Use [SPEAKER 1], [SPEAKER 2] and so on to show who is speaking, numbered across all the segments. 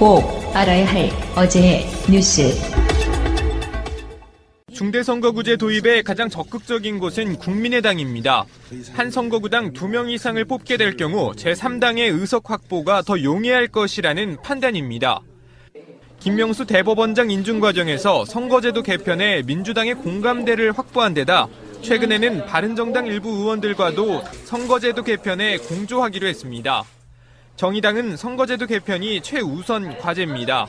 [SPEAKER 1] 꼭 알아야 할 어제의 뉴스.
[SPEAKER 2] 중대선거구제 도입에 가장 적극적인 곳은 국민의당입니다. 한 선거구당 2명 이상을 뽑게 될 경우 제3당의 의석 확보가 더 용이할 것이라는 판단입니다. 김명수 대법원장 인준 과정에서 선거제도 개편에 민주당의 공감대를 확보한 데다 최근에는 바른정당 일부 의원들과도 선거제도 개편에 공조하기로 했습니다. 정의당은 선거제도 개편이 최우선 과제입니다.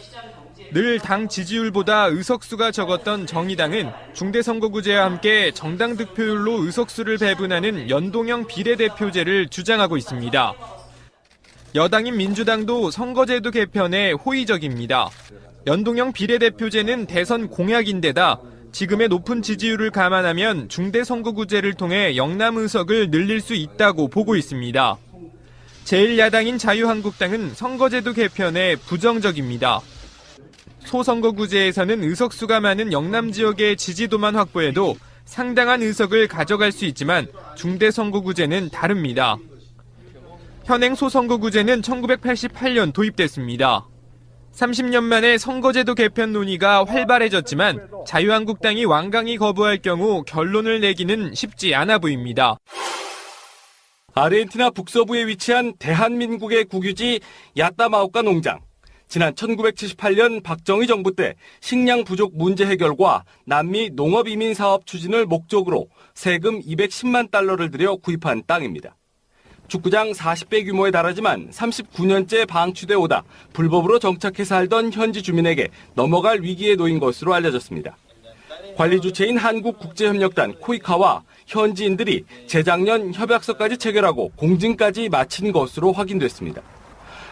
[SPEAKER 2] 늘 당 지지율보다 의석수가 적었던 정의당은 중대선거구제와 함께 정당 득표율로 의석수를 배분하는 연동형 비례대표제를 주장하고 있습니다. 여당인 민주당도 선거제도 개편에 호의적입니다. 연동형 비례대표제는 대선 공약인데다 지금의 높은 지지율을 감안하면 중대선거구제를 통해 영남 의석을 늘릴 수 있다고 보고 있습니다. 제1야당인 자유한국당은 선거제도 개편에 부정적입니다. 소선거구제에서는 의석수가 많은 영남 지역의 지지도만 확보해도 상당한 의석을 가져갈 수 있지만 중대선거구제는 다릅니다. 현행 소선거구제는 1988년 도입됐습니다. 30년 만에 선거제도 개편 논의가 활발해졌지만 자유한국당이 완강히 거부할 경우 결론을 내기는 쉽지 않아 보입니다.
[SPEAKER 3] 아르헨티나 북서부에 위치한 대한민국의 국유지 야따마오카 농장. 지난 1978년 박정희 정부 때 식량 부족 문제 해결과 남미 농업 이민 사업 추진을 목적으로 세금 210만 달러를 들여 구입한 땅입니다. 축구장 40배 규모에 달하지만 39년째 방치돼 오다 불법으로 정착해 살던 현지 주민에게 넘어갈 위기에 놓인 것으로 알려졌습니다. 관리 주체인 한국국제협력단 코이카와 현지인들이 재작년 협약서까지 체결하고 공증까지 마친 것으로 확인됐습니다.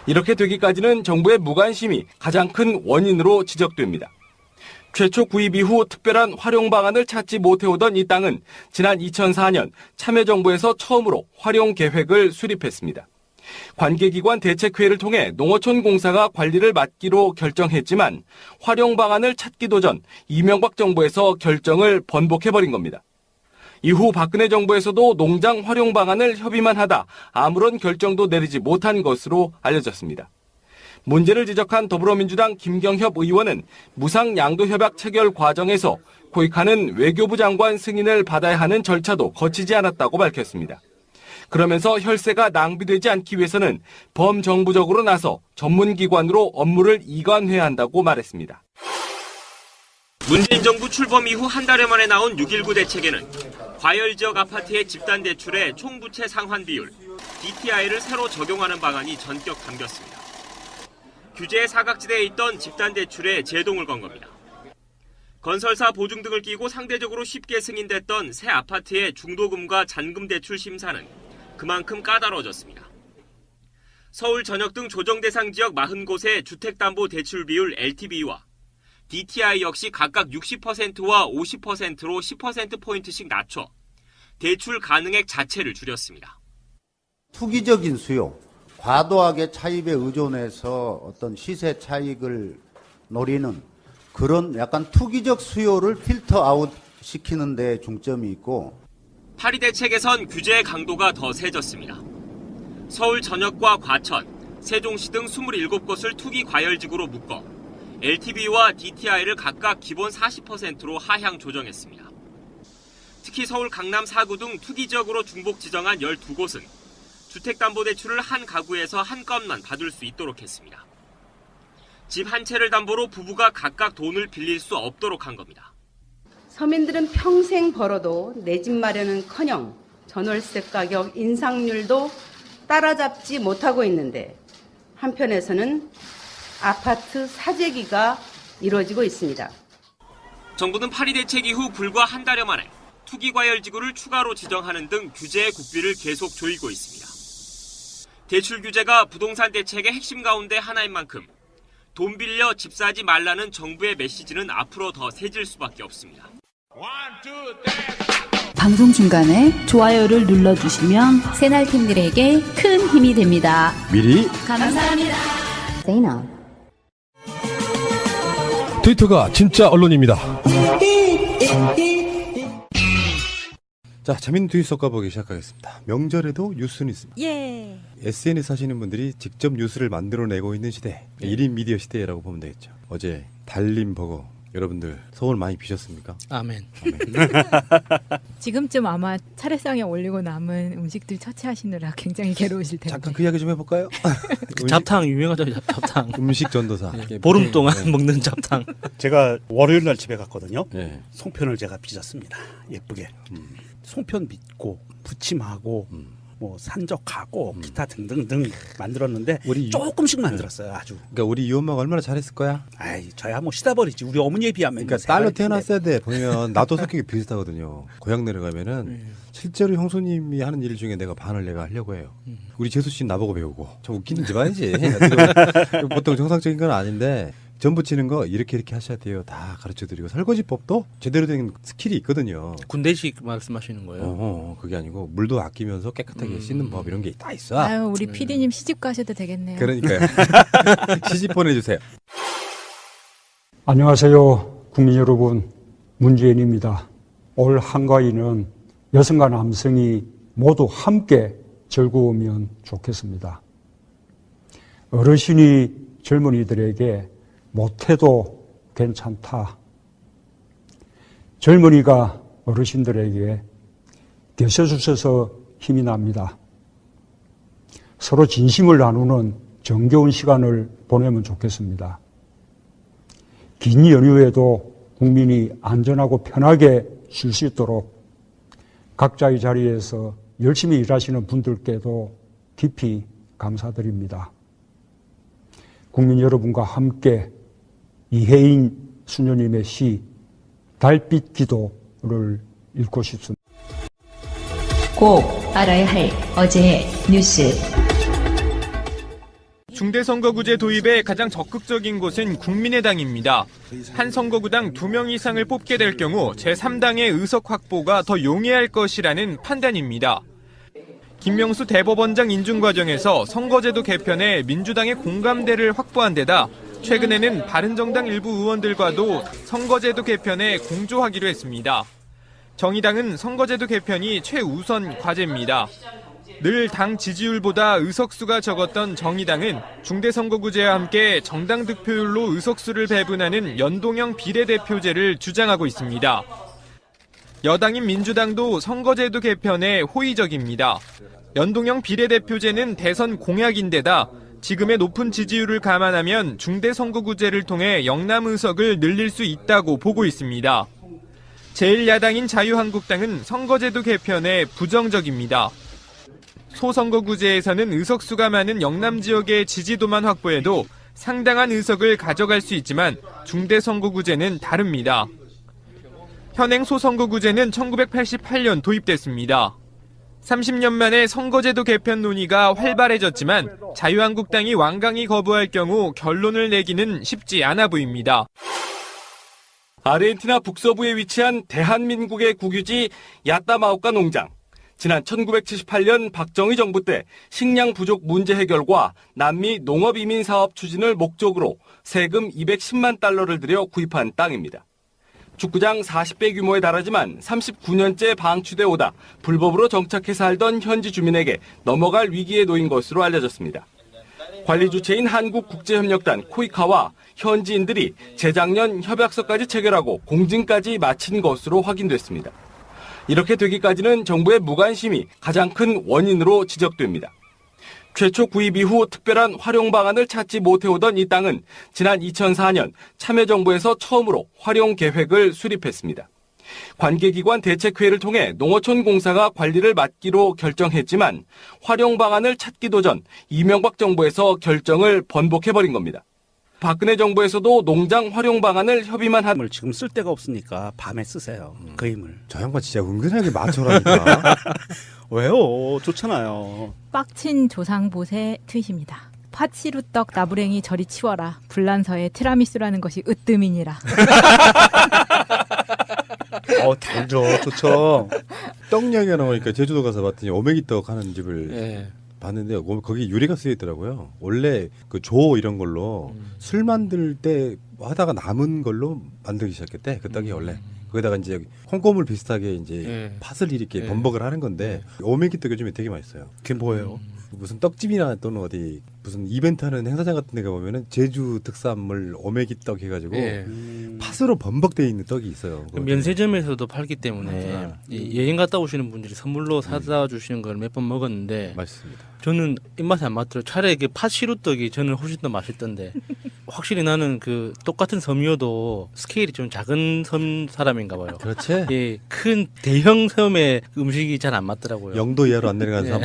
[SPEAKER 3] 이렇게 되기까지는 정부의 무관심이 가장 큰 원인으로 지적됩니다. 최초 구입 이후 특별한 활용 방안을 찾지 못해오던 이 땅은 지난 2004년 참여정부에서 처음으로 활용 계획을 수립했습니다. 관계기관 대책회의를 통해 농어촌 공사가 관리를 맡기로 결정했지만 활용 방안을 찾기도 전 이명박 정부에서 결정을 번복해버린 겁니다. 이후 박근혜 정부에서도 농장 활용 방안을 협의만 하다 아무런 결정도 내리지 못한 것으로 알려졌습니다. 문제를 지적한 더불어민주당 김경협 의원은 무상양도협약 체결 과정에서 코이카는 외교부 장관 승인을 받아야 하는 절차도 거치지 않았다고 밝혔습니다. 그러면서 혈세가 낭비되지 않기 위해서는 범정부적으로 나서 전문기관으로 업무를 이관해야 한다고 말했습니다.
[SPEAKER 4] 문재인 정부 출범 이후 한 달여 만에 나온 6.19 대책에는 과열 지역 아파트의 집단 대출의 총부채 상환 비율, DTI를 새로 적용하는 방안이 전격 담겼습니다. 규제의 사각지대에 있던 집단 대출에 제동을 건 겁니다. 건설사 보증 등을 끼고 상대적으로 쉽게 승인됐던 새 아파트의 중도금과 잔금 대출 심사는 그만큼 까다로워졌습니다. 서울 전역 등 조정 대상 지역 40곳의 주택담보대출 비율 LTV와 DTI 역시 각각 60%와 50%로 10%포인트씩 낮춰 대출 가능액 자체를 줄였습니다.
[SPEAKER 5] 투기적인 수요, 과도하게 차입에 의존해서 어떤 시세 차익을 노리는 그런 약간 투기적 수요를 필터 아웃 시키는 데 중점이 있고,
[SPEAKER 4] 파리 대책에선 규제의 강도가 더 세졌습니다. 서울 전역과 과천, 세종시 등 27곳을 투기 과열지구로 묶어 LTV와 DTI를 각각 기본 40%로 하향 조정했습니다. 특히 서울 강남 4구 등 투기 지역으로 중복 지정한 12곳은 주택담보대출을 한 가구에서 한 건만 받을 수 있도록 했습니다. 집 한 채를 담보로 부부가 각각 돈을 빌릴 수 없도록 한 겁니다.
[SPEAKER 6] 서민들은 평생 벌어도 내 집 마련은커녕 전월세 가격 인상률도 따라잡지 못하고 있는데 한편에서는 아파트 사재기가 이루어지고 있습니다.
[SPEAKER 4] 정부는 파리 대책 이후 불과 한 달여 만에 투기 과열지구를 추가로 지정하는 등 규제의 국비를 계속 조이고 있습니다. 대출 규제가 부동산 대책의 핵심 가운데 하나인 만큼 돈 빌려 집 사지 말라는 정부의 메시지는 앞으로 더 세질 수밖에 없습니다.
[SPEAKER 7] 방송 중간에 좋아요를 눌러주시면 새날팀들에게 큰 힘이 됩니다.
[SPEAKER 8] 미리
[SPEAKER 7] 감사합니다.
[SPEAKER 8] 트위터가 진짜 언론입니다. 자, 재밌는 트윗 섞어보기 시작하겠습니다. 명절에도 뉴스는 있습니다.
[SPEAKER 9] 예.
[SPEAKER 8] SNS 하시는 분들이 직접 뉴스를 만들어내고 있는 시대, 1인 미디어 시대라고 보면 되겠죠. 어제 달림버거 여러분들 소원 많이 비셨습니까?
[SPEAKER 9] 아멘.
[SPEAKER 10] 지금쯤 아마 차례상에 올리고 남은 음식들 처치하시느라 굉장히 괴로우실 텐데.
[SPEAKER 8] 잠깐 그 이야기 좀 해볼까요?
[SPEAKER 9] 잡탕 유명하죠, 잡탕.
[SPEAKER 8] 음식 전도사.
[SPEAKER 9] 보름 동안 먹는 잡탕.
[SPEAKER 11] 제가 월요일 날 집에 갔거든요.
[SPEAKER 8] 네.
[SPEAKER 11] 송편을 제가 빚었습니다. 예쁘게. 송편 빚고 부침하고 뭐 산적하고 기타 등등등 만들었는데 조금씩 만들었어요. 아주.
[SPEAKER 8] 그러니까 우리 이 엄마가 얼마나 잘했을 거야?
[SPEAKER 11] 아이 저야 뭐 시다버리지. 우리 어머니에 비하면.
[SPEAKER 8] 그러니까 딸로 태어났어야 돼. 보면 나도 성격이 비슷하거든요. 고향 내려가면은 실제로 형수님이 하는 일 중에 내가 반을 내가 하려고 해요. 우리 재수 씨는 나보고 배우고. 저 웃기는 집 아니지. 보통 정상적인 건 아닌데 전 부치는 거 이렇게 하셔야 돼요. 다 가르쳐드리고 설거지법도 제대로 된 스킬이 있거든요.
[SPEAKER 9] 군대식 말씀하시는 거예요?
[SPEAKER 8] 그게 아니고 물도 아끼면서 깨끗하게 씻는 법 이런 게 다 있어.
[SPEAKER 10] 아유, 우리 PD님 시집 가셔도 되겠네요.
[SPEAKER 8] 그러니까요. 시집 보내주세요.
[SPEAKER 12] 안녕하세요. 국민 여러분. 문재인입니다. 올 한가위는 여성과 남성이 모두 함께 즐거우면 좋겠습니다. 어르신이 젊은이들에게 못해도 괜찮다. 젊은이가 어르신들에게 되셔주셔서 힘이 납니다. 서로 진심을 나누는 정겨운 시간을 보내면 좋겠습니다. 긴 연휴에도 국민이 안전하고 편하게 쉴 수 있도록 각자의 자리에서 열심히 일하시는 분들께도 깊이 감사드립니다. 국민 여러분과 함께 이혜인 수녀님의 시 달빛 기도를 읽고 싶습니다.
[SPEAKER 1] 꼭 알아야 할 어제의 뉴스.
[SPEAKER 2] 중대선거구제 도입에 가장 적극적인 곳은 국민의당입니다. 한 선거구당 2명 이상을 뽑게 될 경우 제3당의 의석 확보가 더 용이할 것이라는 판단입니다. 김명수 대법원장 인준 과정에서 선거제도 개편에 민주당의 공감대를 확보한 데다 최근에는 바른정당 일부 의원들과도 선거제도 개편에 공조하기로 했습니다. 정의당은 선거제도 개편이 최우선 과제입니다. 늘 당 지지율보다 의석수가 적었던 정의당은 중대선거구제와 함께 정당 득표율로 의석수를 배분하는 연동형 비례대표제를 주장하고 있습니다. 여당인 민주당도 선거제도 개편에 호의적입니다. 연동형 비례대표제는 대선 공약인데다 지금의 높은 지지율을 감안하면 중대선거구제를 통해 영남 의석을 늘릴 수 있다고 보고 있습니다. 제1야당인 자유한국당은 선거제도 개편에 부정적입니다. 소선거구제에서는 의석수가 많은 영남 지역의 지지도만 확보해도 상당한 의석을 가져갈 수 있지만 중대선거구제는 다릅니다. 현행 소선거구제는 1988년 도입됐습니다. 30년 만에 선거제도 개편 논의가 활발해졌지만 자유한국당이 완강히 거부할 경우 결론을 내기는 쉽지 않아 보입니다.
[SPEAKER 3] 아르헨티나 북서부에 위치한 대한민국의 국유지 야따마우카 농장. 지난 1978년 박정희 정부 때 식량 부족 문제 해결과 남미 농업 이민 사업 추진을 목적으로 세금 210만 달러를 들여 구입한 땅입니다. 축구장 40배 규모에 달하지만 39년째 방치돼 오다 불법으로 정착해 살던 현지 주민에게 넘어갈 위기에 놓인 것으로 알려졌습니다. 관리 주체인 한국국제협력단 코이카와 현지인들이 재작년 협약서까지 체결하고 공증까지 마친 것으로 확인됐습니다. 이렇게 되기까지는 정부의 무관심이 가장 큰 원인으로 지적됩니다. 최초 구입 이후 특별한 활용 방안을 찾지 못해오던 이 땅은 지난 2004년 참여정부에서 처음으로 활용 계획을 수립했습니다. 관계기관 대책회의를 통해 농어촌 공사가 관리를 맡기로 결정했지만 활용 방안을 찾기도 전 이명박 정부에서 결정을 번복해버린 겁니다. 박근혜 정부에서도 농장 활용 방안을 협의만 한.
[SPEAKER 11] 지금 쓸 데가 없으니까 밤에 쓰세요. 그 힘을.
[SPEAKER 8] 저 양반 진짜 은근하게 맞춰라니까.
[SPEAKER 11] 왜요? 좋잖아요.
[SPEAKER 10] 빡친 조상봇의 트윗입니다. 팥시루떡 나부랭이 저리 치워라. 불란서의 티라미수라는 것이 으뜸이니라.
[SPEAKER 11] 달죠. 좋죠.
[SPEAKER 8] 떡 이야기가 나오니까 제주도 가서 봤더니 오메기떡 하는 집을 봤는데 거기 유래가 쓰여 있더라고요. 원래 그 조 이런 걸로 술 만들 때 하다가 남은 걸로 만들기 시작했대. 그 떡이 원래. 거기다가 이제 콩고물 비슷하게 이제 팥을 이렇게 범벅을 하는 건데 오메기떡 요즘에 되게 맛있어요.
[SPEAKER 11] 그게 뭐예요?
[SPEAKER 8] 무슨 떡집이나 또는 어디 무슨 이벤트 하는 행사장 같은 데 가보면은 제주 특산물 오메기떡 해가지고
[SPEAKER 9] 예.
[SPEAKER 8] 팥으로 범벅되어 있는 떡이 있어요.
[SPEAKER 9] 그 면세점에서도 팔기 때문에 이 여행 갔다 오시는 분들이 선물로 사다 주시는 걸 몇 번 먹었는데
[SPEAKER 8] 맛있습니다.
[SPEAKER 9] 저는 입맛에 안 맞더라고요. 차라리 그 팥시루떡이 저는 훨씬 더 맛있던데 확실히 나는 그 똑같은 섬이어도 스케일이 좀 작은 섬 사람인가 봐요.
[SPEAKER 8] 그렇지?
[SPEAKER 9] 예, 큰 대형 섬의 음식이 잘 안 맞더라고요.
[SPEAKER 8] 영도 이하로 안 내려간 섬.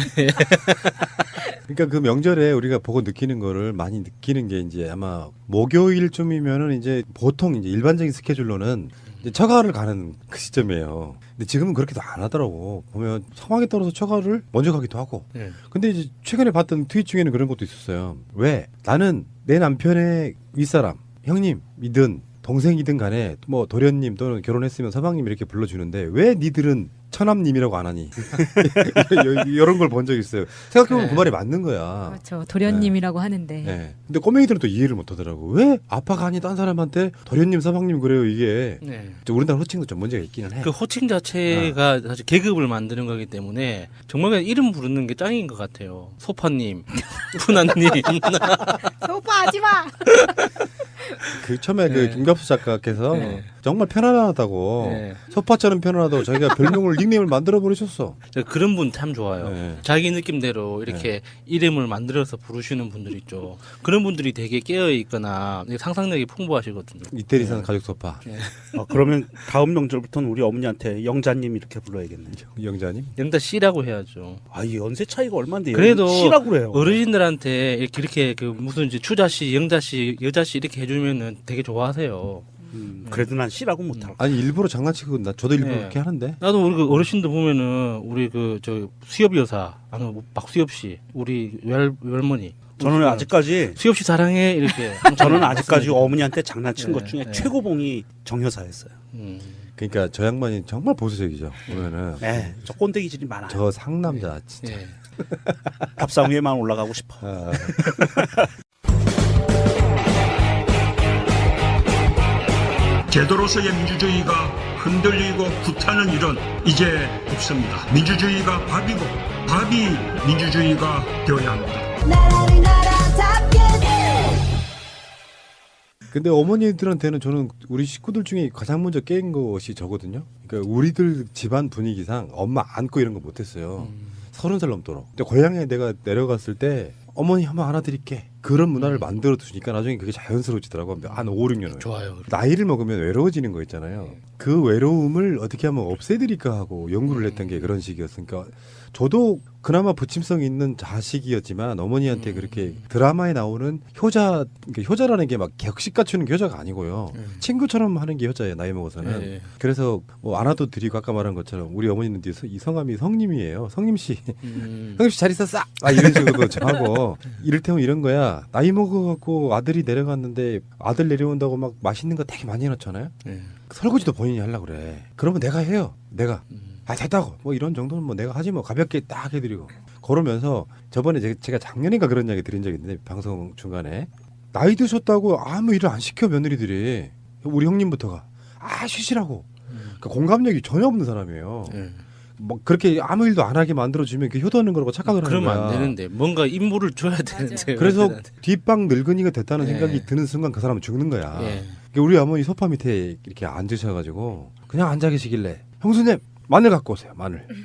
[SPEAKER 8] 그러니까 그 명절에 우리가 보고 느끼는 거를 많이 느끼는 게 이제 아마 목요일쯤이면은 이제 보통 이제 일반적인 스케줄로는 이제 처가를 가는 그 시점이에요. 근데 지금은 그렇게도 안 하더라고. 보면 상황에 따라서 처가를 먼저 가기도 하고.
[SPEAKER 9] 예.
[SPEAKER 8] 근데 이제 최근에 봤던 트윗 중에는 그런 것도 있었어요. 왜? 나는 내 남편의 윗사람, 형님이든 동생이든 간에 뭐 도련님 또는 결혼했으면 서방님 이렇게 불러주는데 왜 니들은 처남님이라고 안 하니? 이런 걸 본 적이 있어요. 생각해보면 그 말이 맞는 거야.
[SPEAKER 10] 그렇죠. 도련님이라고 하는데.
[SPEAKER 8] 네. 근데 꼬맹이들은 또 이해를 못 하더라고. 왜 아빠가 아니 딴 사람한테 도련님, 서방님 그래요 이게.
[SPEAKER 9] 네.
[SPEAKER 8] 우리나라 호칭도 좀 문제가 있기는 해.
[SPEAKER 9] 그 호칭 자체가 사실 계급을 만드는 거기 때문에 정말 그냥 이름 부르는 게 짱인 것 같아요. 소파님, 푸나님.
[SPEAKER 10] 소파하지 마.
[SPEAKER 8] 그 처음에
[SPEAKER 9] 네.
[SPEAKER 8] 그 김갑수 작가께서
[SPEAKER 9] 네.
[SPEAKER 8] 정말 편안하다고
[SPEAKER 9] 네.
[SPEAKER 8] 소파처럼 편안하다고 자기가 별명을 닉네임을 만들어 버리셨어.
[SPEAKER 9] 그런 분 참 좋아요.
[SPEAKER 8] 네.
[SPEAKER 9] 자기 느낌대로 이렇게 이름을 만들어서 부르시는 분들 있죠. 그런 분들이 되게 깨어 있거나 상상력이 풍부하시거든요.
[SPEAKER 8] 이태리산 가죽 소파.
[SPEAKER 9] 네.
[SPEAKER 11] 그러면 다음 명절부터는 우리 어머니한테 영자님 이렇게 불러야겠네요.
[SPEAKER 8] 영자님?
[SPEAKER 9] 영자 씨라고 해야죠.
[SPEAKER 11] 아, 이 연세 차이가 얼마인데
[SPEAKER 9] 그래도
[SPEAKER 11] 씨라고 그래요.
[SPEAKER 9] 어르신들한테 이렇게 그 무슨 이제 추자 씨, 영자 씨, 여자 씨 이렇게 해주면은 되게 좋아하세요.
[SPEAKER 11] 그래도 난 씨라고 못하고.
[SPEAKER 8] 아니 일부러 장난치고 저도 일부러
[SPEAKER 9] 네.
[SPEAKER 8] 그렇게 하는데.
[SPEAKER 9] 나도 우리 그 어르신들 보면은 우리 그 저 수엽 여사, 아니 박수엽 씨, 우리 외할머니.
[SPEAKER 11] 저는 아직까지
[SPEAKER 9] 수엽 씨 사랑해 이렇게.
[SPEAKER 11] 저는 아직까지 어머니한테 장난친 것 중에
[SPEAKER 9] 네.
[SPEAKER 11] 최고봉이 정여사였어요.
[SPEAKER 8] 그러니까 저 양반이 정말 보수적이죠. 보면은.
[SPEAKER 11] 네, 저 꼰대기질이 많아요.
[SPEAKER 8] 저 상남자 진짜.
[SPEAKER 9] 예.
[SPEAKER 11] 밥상 위에만 올라가고 싶어.
[SPEAKER 8] 아.
[SPEAKER 13] 제도로서의 민주주의가 흔들리고 구타는 일은 이제 없습니다. 민주주의가 밥이고 밥이 민주주의가 되어야 합니다.
[SPEAKER 8] 근데 어머니들한테는 저는 우리 식구들 중에 가장 먼저 깨인 것이 저거든요. 그러니까 우리들 집안 분위기상 엄마 안고 이런 거 못했어요. 30살 넘도록. 근데 고향에 내가 내려갔을 때 어머니 한번 안아드릴게. 그런 문화를 만들어 두니까 나중에 그게 자연스러워지더라고요. 한 5, 6년 후에.
[SPEAKER 9] 좋아요.
[SPEAKER 8] 나이를 먹으면 외로워지는 거 있잖아요. 그 외로움을 어떻게 하면 없애드릴까 하고 연구를 했던 게 그런 식이었으니까 저도 그나마 부침성 있는 자식이었지만 어머니한테 그렇게 드라마에 나오는 효자, 그러니까 효자라는 게 막 격식 갖추는 게 효자가 아니고요. 친구처럼 하는 게 효자예요. 나이 먹어서는.
[SPEAKER 9] 네.
[SPEAKER 8] 그래서 뭐 안아도 드리고 아까 말한 것처럼 우리 어머니는 이 성함이 성님이에요. 성님 씨. 성님 씨 잘 있었어? 아 이런 식으로 하고 이를테면 이런 거야. 나이 먹어갖고 아들이 내려갔는데 아들 내려온다고 막 맛있는 거 되게 많이 해놓잖아요.
[SPEAKER 9] 네.
[SPEAKER 8] 설거지도 본인이 하려고 그래. 그러면 내가 해요. 내가. 아 됐다고. 뭐 이런 정도는 뭐 내가 하지 뭐 가볍게 딱 해드리고. 그러면서 저번에 제가 작년인가 그런 이야기 드린 적이 있는데 방송 중간에 나이 드셨다고 아무 일을 안 시켜 며느리들이. 우리 형님부터가 아 쉬시라고. 그러니까 공감력이 전혀 없는 사람이에요. 뭐 그렇게 아무 일도 안 하게 만들어주면 그 효도하는 거라고 착각을 하는 거야.
[SPEAKER 9] 그러면 안 되는데 뭔가 임무를 줘야 되는데.
[SPEAKER 8] 그래서 뒷방 늙은이가 됐다는
[SPEAKER 9] 네.
[SPEAKER 8] 생각이 드는 순간 그 사람은 죽는 거야.
[SPEAKER 9] 예.
[SPEAKER 8] 그러니까 우리 어머니 소파 밑에 이렇게 앉으셔가지고 그냥 앉아 계시길래 형수님 마늘 갖고 오세요.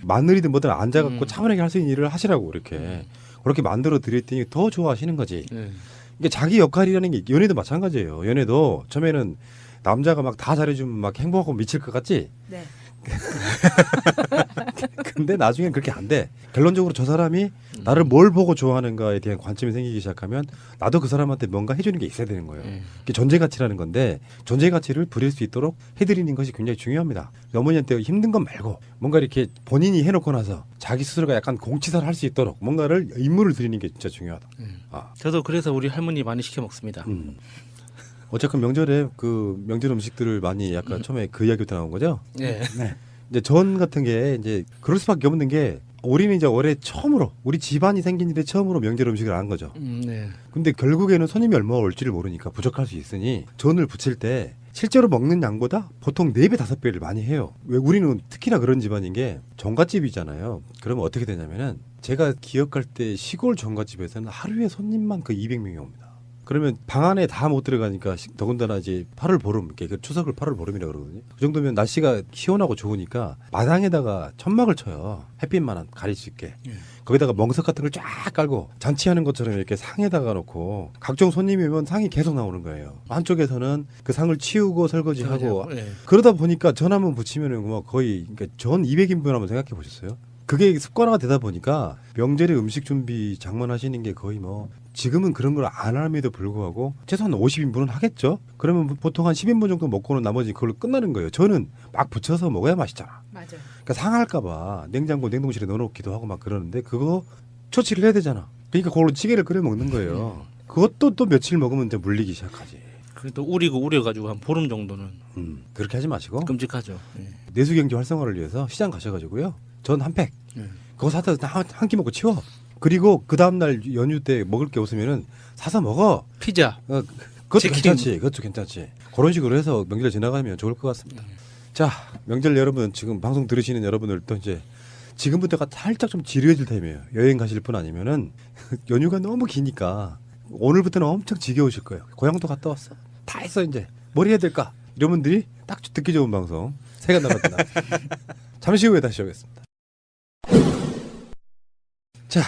[SPEAKER 8] 마늘이든 뭐든 앉아갖고 차분하게 할 수 있는 일을 하시라고 이렇게 그렇게 만들어 드렸더니 더 좋아하시는 거지. 이게 자기 역할이라는 게 연애도 마찬가지예요. 연애도 처음에는 남자가 막 다 잘해주면 막 행복하고 미칠 것 같지.
[SPEAKER 10] 네.
[SPEAKER 8] 근데 나중엔 그렇게 안 돼. 결론적으로 저 사람이 나를 뭘 보고 좋아하는가에 대한 관점이 생기기 시작하면 나도 그 사람한테 뭔가 해주는 게 있어야 되는 거예요. 그게 존재 가치라는 건데 존재 가치를 부릴 수 있도록 해드리는 것이 굉장히 중요합니다. 어머니한테 힘든 건 말고 뭔가 이렇게 본인이 해놓고 나서 자기 스스로가 약간 공치사를 할 수 있도록 뭔가를 임무를 드리는 게 진짜 중요하다.
[SPEAKER 9] 저도 그래서 우리 할머니 많이 시켜 먹습니다.
[SPEAKER 8] 어쨌든 명절에 그 명절 음식들을 많이 약간 처음에 그 이야기부터 나온 거죠.
[SPEAKER 9] 네.
[SPEAKER 8] 이제 전 같은 게 이제 그럴 수밖에 없는 게 우리는 이제 올해 처음으로 우리 집안이 생긴 일에 처음으로 명절 음식을 한 거죠.
[SPEAKER 9] 네.
[SPEAKER 8] 근데 결국에는 손님이 얼마 올지를 모르니까 부족할 수 있으니 전을 부칠 때 실제로 먹는 양보다 보통 4배, 5배를 많이 해요. 왜 우리는 특히나 그런 집안인 게 정갓집이잖아요. 그러면 어떻게 되냐면은 제가 기억할 때 시골 전과집에서는 하루에 손님만 그 200명이 옵니다. 그러면 방 안에 다 못 들어가니까 더군다나 이제 8월 보름, 이렇게 그 추석을 8월 보름이라고 그러거든요. 그 정도면 날씨가 시원하고 좋으니까 마당에다가 천막을 쳐요. 햇빛만 가릴 수 있게. 거기다가 멍석 같은 걸 쫙 깔고 잔치하는 것처럼 이렇게 상에다가 놓고 각종 손님이 오면 상이 계속 나오는 거예요. 한쪽에서는 그 상을 치우고 설거지하고 그러다 보니까 전 한번 붙이면은 뭐 거의 그러니까 전 200인분 한번 생각해 보셨어요? 그게 습관화가 되다 보니까 명절에 음식 준비 장만하시는 게 거의 뭐 지금은 그런 걸 안 함에도 불구하고 최소한 50인분은 하겠죠. 그러면 보통 한 10인분 정도 먹고는 나머지 그걸로 끝나는 거예요. 저는 막 붙여서 먹어야 맛있잖아.
[SPEAKER 10] 맞아요.
[SPEAKER 8] 그러니까 상할까 봐 냉동실에 넣어놓기도 하고 막 그러는데 그거 처치를 해야 되잖아. 그러니까 그걸로 찌개를 끓여 먹는 거예요. 그것도 또 며칠 먹으면 이제 물리기 시작하지.
[SPEAKER 9] 그래도 우려가지고 한 보름 정도는
[SPEAKER 8] 그렇게 하지 마시고
[SPEAKER 9] 끔찍하죠.
[SPEAKER 8] 내수경제 활성화를 위해서 시장 가셔가지고요. 전 한 팩. 그거 사다 한 끼 먹고 치워. 그리고 그 다음날 연휴 때 먹을 게 없으면은 사서 먹어.
[SPEAKER 9] 피자.
[SPEAKER 8] 그것도
[SPEAKER 9] 치킨.
[SPEAKER 8] 괜찮지. 그것도 괜찮지. 그런 식으로 해서 명절 지나가면 좋을 것 같습니다. 자, 명절 여러분 지금 방송 들으시는 여러분들도 이제 지금부터가 살짝 좀 지루해질 타임이에요. 여행 가실 분 아니면은 연휴가 너무 기니까 오늘부터는 엄청 지겨우실 거예요. 고향도 갔다 왔어. 다 했어 이제. 뭘 해야 될까? 이런 분들이 딱 듣기 좋은 방송. 새가 남았다. 잠시 후에 다시 오겠습니다. 자,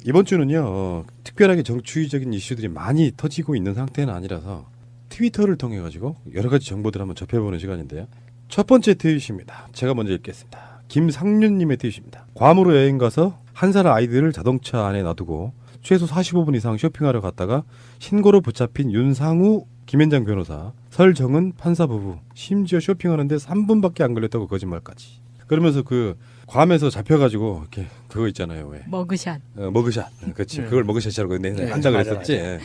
[SPEAKER 8] 이번 주는요. 특별하게 정치적인 이슈들이 많이 터지고 있는 상태는 아니라서 트위터를 통해 가지고 여러 가지 정보들 한번 접해보는 시간인데요. 첫 번째 트윗입니다. 제가 먼저 읽겠습니다. 김상윤님의 트윗입니다. 괌으로 여행 가서 한 살 아이들을 자동차 안에 놔두고 최소 45분 이상 쇼핑하러 갔다가 신고로 붙잡힌 윤상우 김현장 변호사, 설정은 판사 부부, 심지어 쇼핑하는데 3분밖에 안 걸렸다고 거짓말까지. 그러면서 그 괌에서 잡혀가지고 이렇게 그거 있잖아요. 왜?
[SPEAKER 10] 머그샷.
[SPEAKER 8] 머그샷. 그렇지. 그걸 머그샷이라고 한장을 했었지.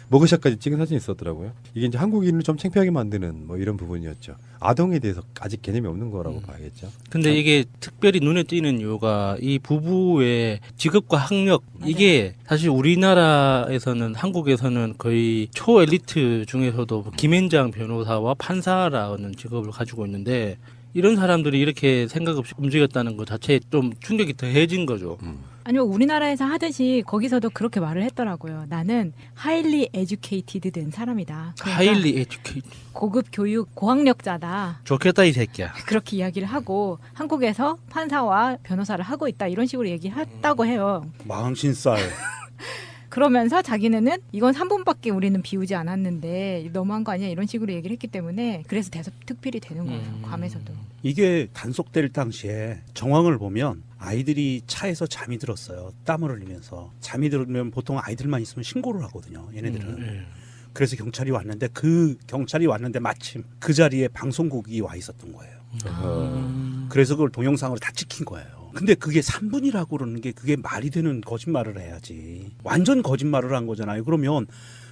[SPEAKER 8] 머그샷까지 찍은 사진이 있었더라고요. 이게 이제 한국인을 좀 창피하게 만드는 뭐 이런 부분이었죠. 아동에 대해서 아직 개념이 없는 거라고 봐야겠죠.
[SPEAKER 9] 근데 이게 특별히 눈에 띄는 이유가 이 부부의 직업과 학력, 이게 사실 우리나라에서는, 한국에서는 거의 초엘리트 중에서도 김현장 변호사와 판사라는 직업을 가지고 있는데 이런 사람들이 이렇게 생각 없이 움직였다는 것 자체에 좀 충격이 더해진 거죠.
[SPEAKER 10] 아니면 우리나라에서 하듯이 거기서도 그렇게 말을 했더라고요. 나는 highly educated 된 사람이다. 그러니까
[SPEAKER 9] 하일리 에듀케이트.
[SPEAKER 10] 고급 교육 고학력자다.
[SPEAKER 9] 좋겠다 이 새끼야.
[SPEAKER 10] 그렇게 이야기를 하고 한국에서 판사와 변호사를 하고 있다. 이런 식으로 얘기했다고 해요.
[SPEAKER 11] 망신살.
[SPEAKER 10] 그러면서 자기네는 이건 3분밖에 우리는 비우지 않았는데 너무한 거 아니야 이런 식으로 얘기를 했기 때문에 그래서 대서특필이 되는 거예요. 괌에서도.
[SPEAKER 11] 이게 단속될 당시에 정황을 보면 아이들이 차에서 잠이 들었어요. 땀을 흘리면서. 잠이 들면 보통 아이들만 있으면 신고를 하거든요. 얘네들은. 그래서 경찰이 왔는데 그 경찰이 왔는데 마침 그 자리에 방송국이 와 있었던 거예요. 그래서 그걸 동영상으로 다 찍힌 거예요. 근데 그게 3분이라고 그러는 게 그게 말이 되는 거짓말을 해야지. 완전 거짓말을 한 거잖아요. 그러면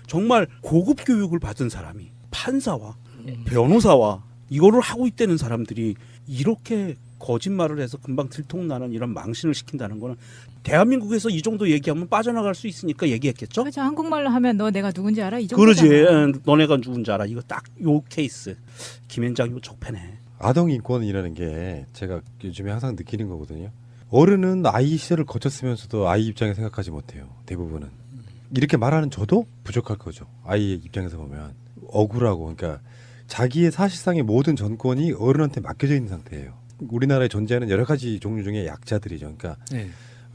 [SPEAKER 11] 정말 고급 교육을 받은 사람이 판사와 변호사와 이거를 하고 있다는 사람들이 이렇게 거짓말을 해서 금방 들통나는 이런 망신을 시킨다는 거는 대한민국에서 이 정도 얘기하면 빠져나갈 수 있으니까 얘기했겠죠?
[SPEAKER 10] 그렇죠. 한국말로 하면 너 내가 누군지 알아? 이
[SPEAKER 11] 그러지.
[SPEAKER 10] 정도잖아.
[SPEAKER 11] 너네가 누군지 알아. 이거 딱 요 케이스. 김현장 이거 적폐네.
[SPEAKER 8] 아동 인권이라는 게 제가 요즘에 항상 느끼는 거거든요. 어른은 아이 시절을 거쳤으면서도 아이 입장에 생각하지 못해요. 대부분은. 이렇게 말하는 저도 부족할 거죠. 아이의 입장에서 보면. 억울하고. 그러니까 자기의 사실상의 모든 전권이 어른한테 맡겨져 있는 상태예요. 우리나라에 존재하는 여러 가지 종류 중에 약자들이죠. 그러니까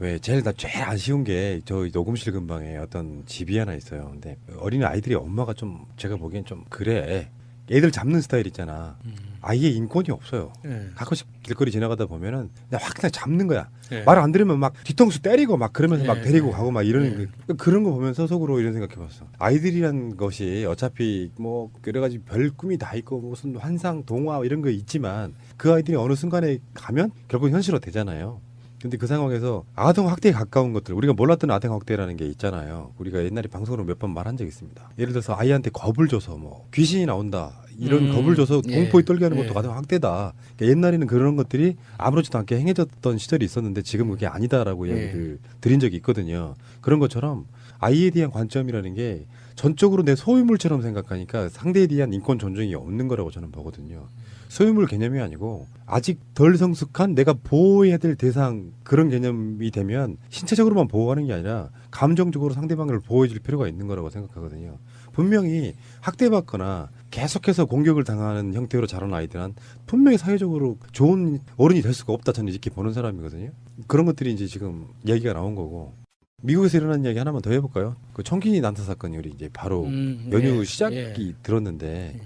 [SPEAKER 8] 왜 제일 안 쉬운 게 저 녹음실 근방에 어떤 집이 하나 있어요. 근데 어린 아이들이 엄마가 좀 제가 보기엔 좀 그래. 애들 잡는 스타일 있잖아. 아이의 인권이 없어요. 가끔씩 길거리 지나가다 보면은 그냥 확 그냥 잡는 거야. 말 안 들으면 막 뒤통수 때리고 막 그러면서 막 데리고 가고 막 이러는 그런 거 보면서 속으로 이런 생각해봤어. 아이들이란 것이 어차피 뭐 여러 가지 별 꿈이 다 있고 무슨 환상, 동화 이런 거 있지만 그 아이들이 어느 순간에 가면 결국 현실화 되잖아요. 근데 그 상황에서 아동 학대에 가까운 것들, 우리가 몰랐던 아동 학대라는 게 있잖아요. 우리가 옛날에 방송으로 몇 번 말한 적 있습니다. 예를 들어서 아이한테 겁을 줘서 뭐 귀신이 나온다 이런 겁을 줘서 공포에 떨게 하는 것도 아동 학대다. 그러니까 옛날에는 그런 것들이 아무렇지도 않게 행해졌던 시절이 있었는데 지금 그게 아니다라고 얘기를 드린 적이 있거든요. 그런 것처럼 아이에 대한 관점이라는 게 전적으로 내 소유물처럼 생각하니까 상대에 대한 인권 존중이 없는 거라고 저는 보거든요. 소유물 개념이 아니고 아직 덜 성숙한 내가 보호해야 될 대상 그런 개념이 되면 신체적으로만 보호하는 게 아니라 감정적으로 상대방을 보호해 줄 필요가 있는 거라고 생각하거든요. 분명히 학대받거나 계속해서 공격을 당하는 형태로 자란 아이들은 분명히 사회적으로 좋은 어른이 될 수가 없다 저는 이렇게 보는 사람이거든요. 그런 것들이 이제 지금 얘기가 나온 거고 미국에서 일어난 이야기 하나만 더 해볼까요? 그 청kin이 난타 사건이 우리 이제 바로 연휴 시작이 들었는데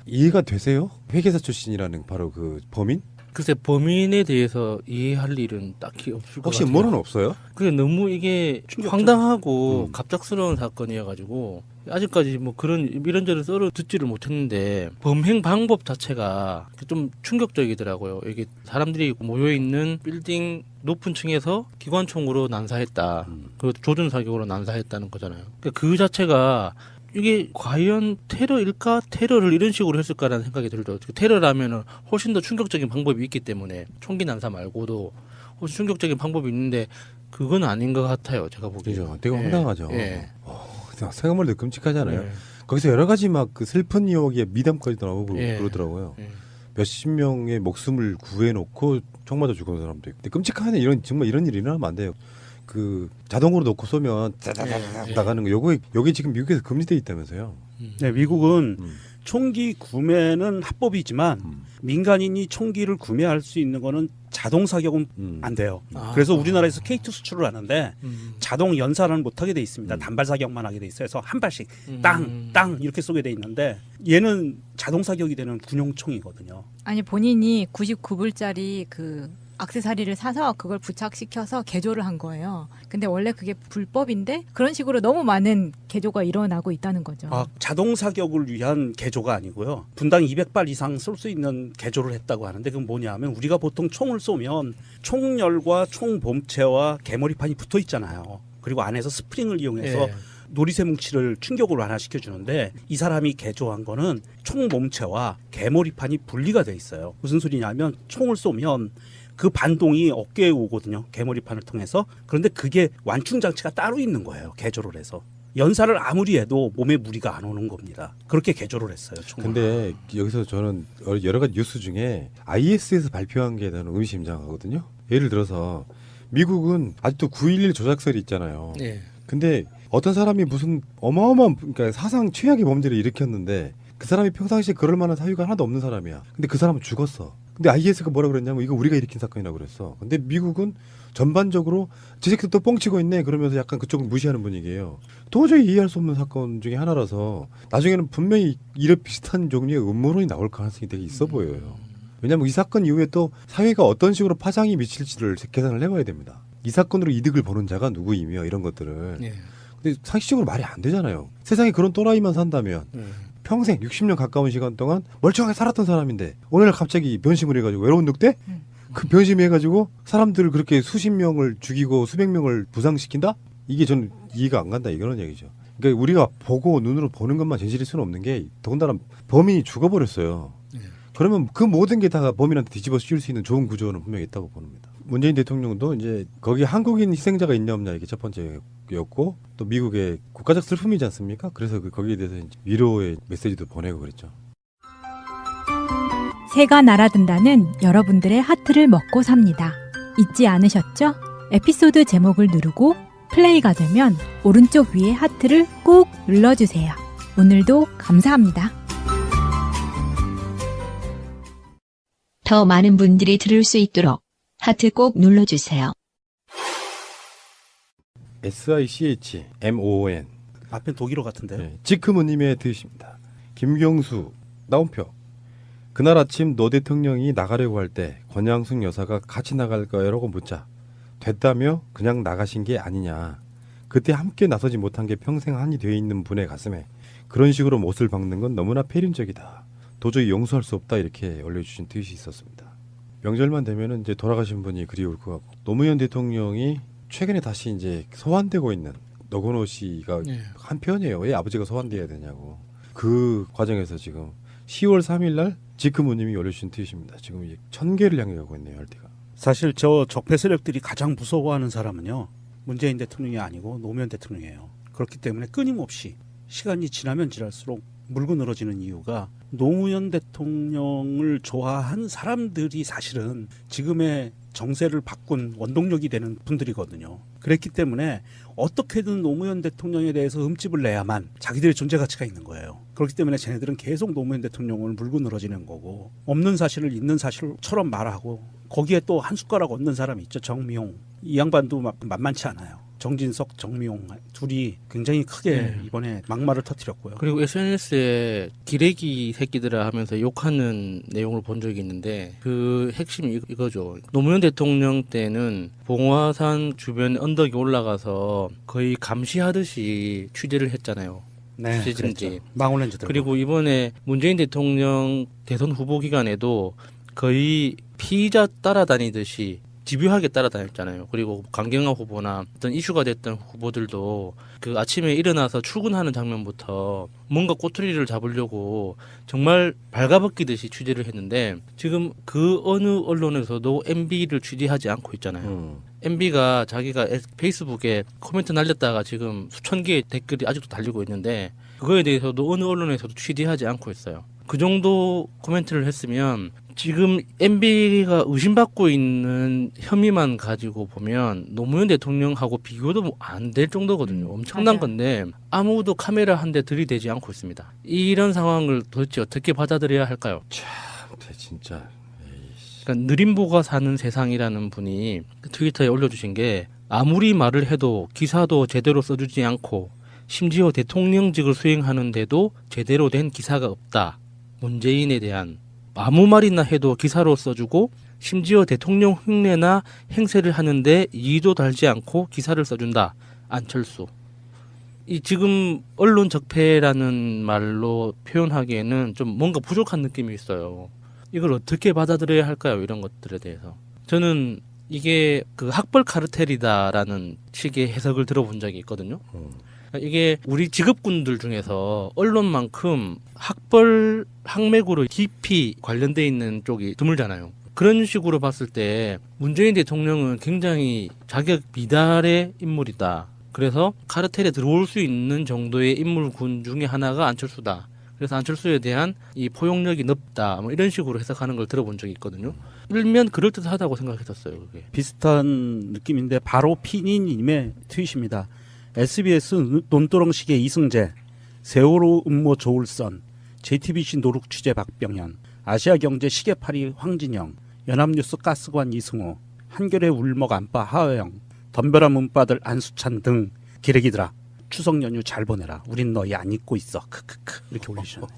[SPEAKER 8] 이해가 되세요? 회계사 출신이라는 바로 그 범인?
[SPEAKER 9] 글쎄 범인에 대해서 이해할 일은 딱히 없을 것
[SPEAKER 8] 혹시
[SPEAKER 9] 같아요.
[SPEAKER 8] 뭐는 없어요?
[SPEAKER 9] 그게 너무 이게 황당하고 갑작스러운 사건이어가지고 아직까지 뭐 그런 이런저런 썰을 듣지를 못했는데 범행 방법 자체가 좀 충격적이더라고요. 이게 사람들이 모여 있는 빌딩 높은 층에서 기관총으로 난사했다. 그 조준 사격으로 난사했다는 거잖아요. 그러니까 그 자체가 이게 과연 테러일까? 테러를 이런 식으로 했을까라는 생각이 들죠. 테러라면은 훨씬 더 충격적인 방법이 있기 때문에 총기 난사 말고도 훨씬 충격적인 방법이 있는데 그건 아닌 것 같아요. 제가 보기에는.
[SPEAKER 8] 그죠. 되게 황당하죠.
[SPEAKER 9] 예.
[SPEAKER 8] 생각만 해도 끔찍하잖아요.
[SPEAKER 9] 예.
[SPEAKER 8] 거기서 여러 가지 막 그 슬픈 이야기에 미담까지도 나오고
[SPEAKER 9] 예.
[SPEAKER 8] 그러더라고요.
[SPEAKER 9] 예.
[SPEAKER 8] 몇십 명의 목숨을 구해놓고 총 맞아 죽은 사람도 있고. 근데 끔찍하네. 이런 정말 이런 일이 일어나면 안 돼요. 그 자동으로 놓고 쏘면 짜자자자 나가는 거 요게 지금 미국에서 금지돼 있다면서요.
[SPEAKER 11] 네, 미국은 총기 구매는 합법이지만 민간인이 총기를 구매할 수 있는 거는 자동 사격은 안 돼요. 그래서 우리나라에서 K2 수출을 하는데 자동 연사는 못 하게 돼 있습니다. 단발 사격만 하게 돼 있어요. 그래서 한 발씩 땅 이렇게 쏘게 돼 있는데 얘는 자동 사격이 되는 군용총이거든요.
[SPEAKER 10] 아니 본인이 99불짜리 그 액세서리를 사서 그걸 부착시켜서 개조를 한 거예요. 근데 원래 그게 불법인데 그런 식으로 너무 많은 개조가 일어나고 있다는 거죠.
[SPEAKER 11] 자동 사격을 위한 개조가 아니고요. 분당 200발 이상 쏠 수 있는 개조를 했다고 하는데 그건 뭐냐면 우리가 보통 총을 쏘면 총열과 총 몸체와 개머리판이 붙어 있잖아요. 그리고 안에서 스프링을 이용해서 놀이새 뭉치를 충격으로 완화시켜 주는데 이 사람이 개조한 거는 총 몸체와 개머리판이 분리가 돼 있어요. 무슨 소리냐면 총을 쏘면 그 반동이 어깨에 오거든요. 개머리판을 통해서. 그런데 그게 완충 장치가 따로 있는 거예요. 개조를 해서. 연사를 아무리 해도 몸에 무리가 안 오는 겁니다. 그렇게 개조를 했어요. 총을.
[SPEAKER 8] 근데 여기서 저는 여러 가지 뉴스 중에 IS에서 발표한 게 저는 의미심장하거든요. 예를 들어서 미국은 아직도 9.11 조작설이 있잖아요.
[SPEAKER 9] 네.
[SPEAKER 8] 근데 어떤 사람이 무슨 어마어마한 그러니까 사상 최악의 범죄를 일으켰는데 그 사람이 평상시에 그럴 만한 사유가 하나도 없는 사람이야. 근데 그 사람은 죽었어. 근데 IS가 뭐라 그랬냐면 이거 우리가 일으킨 사건이라고 그랬어. 근데 미국은 전반적으로 저 새끼도 또 뻥치고 있네 그러면서 약간 그쪽을 무시하는 분위기예요. 도저히 이해할 수 없는 사건 중에 하나라서 나중에는 분명히 이런 비슷한 종류의 음모론이 나올 가능성이 되게 있어 보여요. 왜냐하면 이 사건 이후에 또 사회가 어떤 식으로 파장이 미칠지를 계산을 해봐야 됩니다. 이 사건으로 이득을 보는 자가 누구이며 이런 것들을. 근데 상식적으로 말이 안 되잖아요. 세상에 그런 또라이만 산다면 평생 60년 가까운 시간 동안 멀쩡하게 살았던 사람인데 오늘 갑자기 변심을 해가지고 외로운 늑대? 그 변심해가지고 사람들을 그렇게 수십 명을 죽이고 수백 명을 부상시킨다? 이게 저는 이해가 안 간다 이거는 얘기죠. 그러니까 우리가 보고 눈으로 보는 것만 진실일 수는 없는 게 더군다나 범인이 죽어버렸어요. 그러면 그 모든 게 다 범인한테 뒤집어 씌울 수 있는 좋은 구조는 분명히 있다고 봅니다. 문재인 대통령도 이제 거기 한국인 희생자가 있냐 없냐 이게 첫 번째였고 또 미국의 국가적 슬픔이지 않습니까? 그래서 거기에 대해서 위로의 메시지도 보내고 그랬죠.
[SPEAKER 10] 새가 날아든다는 여러분들의 하트를 먹고 삽니다. 잊지 않으셨죠? 에피소드 제목을 누르고 플레이가 되면 오른쪽 위에 하트를 꾹 눌러주세요. 오늘도 감사합니다.
[SPEAKER 1] 더 많은 분들이 들을 수 있도록 하트 꼭 눌러주세요.
[SPEAKER 8] SICHMOON
[SPEAKER 11] 앞에 독일어 같은데요.
[SPEAKER 8] 네, 지크무님의 뜻입니다. 김경수 나온표 그날 아침 노 대통령이 나가려고 할 때 권양숙 여사가 같이 나갈까요? 라고 묻자 됐다며 그냥 나가신 게 아니냐. 그때 함께 나서지 못한 게 평생 한이 되어 있는 분의 가슴에 그런 식으로 못을 박는 건 너무나 폐륜적이다. 도저히 용서할 수 없다 이렇게 올려주신 트윗이 있었습니다. 명절만 되면은 이제 돌아가신 분이 그리울 것 같고 노무현 대통령이 최근에 다시 이제 소환되고 있는 노건호 씨가 한편이에요. 왜 아버지가 소환돼야 되냐고. 그 과정에서 지금 10월 3일 날 지크무님이 올려주신 트윗입니다. 지금 1000개를 향해 가고 있네요. RT가.
[SPEAKER 11] 사실 저 적폐 세력들이 가장 무서워하는 사람은요. 문재인 대통령이 아니고 노무현 대통령이에요. 그렇기 때문에 끊임없이 시간이 지나면 지날수록 물고 늘어지는 이유가 노무현 대통령을 좋아한 사람들이 사실은 지금의 정세를 바꾼 원동력이 되는 분들이거든요. 그랬기 때문에 어떻게든 노무현 대통령에 대해서 흠집을 내야만 자기들의 존재 가치가 있는 거예요. 그렇기 때문에 쟤네들은 계속 노무현 대통령을 물고 늘어지는 거고, 없는 사실을 있는 사실처럼 말하고, 거기에 또 한 숟가락 얹는 사람이 있죠. 정미용. 이 양반도 만만치 않아요. 정진석, 정미용 둘이 굉장히 크게 이번에 막말을 터뜨렸고요.
[SPEAKER 9] 그리고 SNS에 기레기 새끼들아 하면서 욕하는 내용을 본 적이 있는데, 그 핵심이 이거죠. 노무현 대통령 때는 봉화산 주변 언덕에 올라가서 거의 감시하듯이 취재를 했잖아요.
[SPEAKER 11] 네,
[SPEAKER 9] 취재진들이.
[SPEAKER 11] 망원렌즈 들고.
[SPEAKER 9] 그리고 이번에 문재인 대통령 대선 후보 기간에도 거의 피의자 따라다니듯이 집요하게 따라다녔잖아요. 그리고 강경화 후보나 어떤 이슈가 됐던 후보들도 그 아침에 일어나서 출근하는 장면부터 뭔가 꼬투리를 잡으려고 정말 발가벗기듯이 취재를 했는데, 지금 그 어느 언론에서도 MB를 취재하지 않고 있잖아요. MB가 자기가 페이스북에 코멘트 날렸다가 지금 수천 개의 댓글이 아직도 달리고 있는데, 그거에 대해서도 어느 언론에서도 취재하지 않고 있어요. 그 정도 코멘트를 했으면 지금 MB가 의심받고 있는 혐의만 가지고 보면 노무현 대통령하고 비교도 안 될 정도거든요. 엄청난
[SPEAKER 10] 맞아요.
[SPEAKER 9] 건데 아무도 카메라 한 대 들이대지 않고 있습니다. 이런 상황을 도대체 어떻게 받아들여야 할까요?
[SPEAKER 8] 참, 진짜.
[SPEAKER 9] 그러니까 느림보가 사는 세상이라는 분이 트위터에 올려주신 게, 아무리 말을 해도 기사도 제대로 써주지 않고 심지어 대통령직을 수행하는데도 제대로 된 기사가 없다. 문재인에 대한 아무 말이나 해도 기사로 써주고, 심지어 대통령 흉내나 행세를 하는데 이의도 달지 않고 기사를 써준다. 안철수. 이 지금 언론 적폐라는 말로 표현하기에는 좀 뭔가 부족한 느낌이 있어요. 이걸 어떻게 받아들여야 할까요? 이런 것들에 대해서. 저는 이게 그 학벌 카르텔이다라는 식의 해석을 들어본 적이 있거든요. 이게 우리 직업군들 중에서 언론만큼 학벌 학맥으로 깊이 관련돼 있는 쪽이 드물잖아요. 그런 식으로 봤을 때 문재인 대통령은 굉장히 자격 미달의 인물이다. 그래서 카르텔에 들어올 수 있는 정도의 인물군 중에 하나가 안철수다. 그래서 안철수에 대한 이 포용력이 높다. 뭐 이런 식으로 해석하는 걸 들어본 적이 있거든요. 일면 그럴듯하다고 생각했었어요. 그게.
[SPEAKER 11] 비슷한 느낌인데 바로 피니님의 트윗입니다. SBS 논두렁식의 이승재, 세월호 음모 조울선, JTBC 노룩 취재 박병현, 아시아경제 시계팔이 황진영, 연합뉴스 가스관 이승호, 한겨레 울먹 안빠 하호영, 덤벼라 문바들 안수찬 등 기레기들아, 추석 연휴 잘 보내라. 우린 너희 안 잊고 있어. 크크크 이렇게 올리셨네요.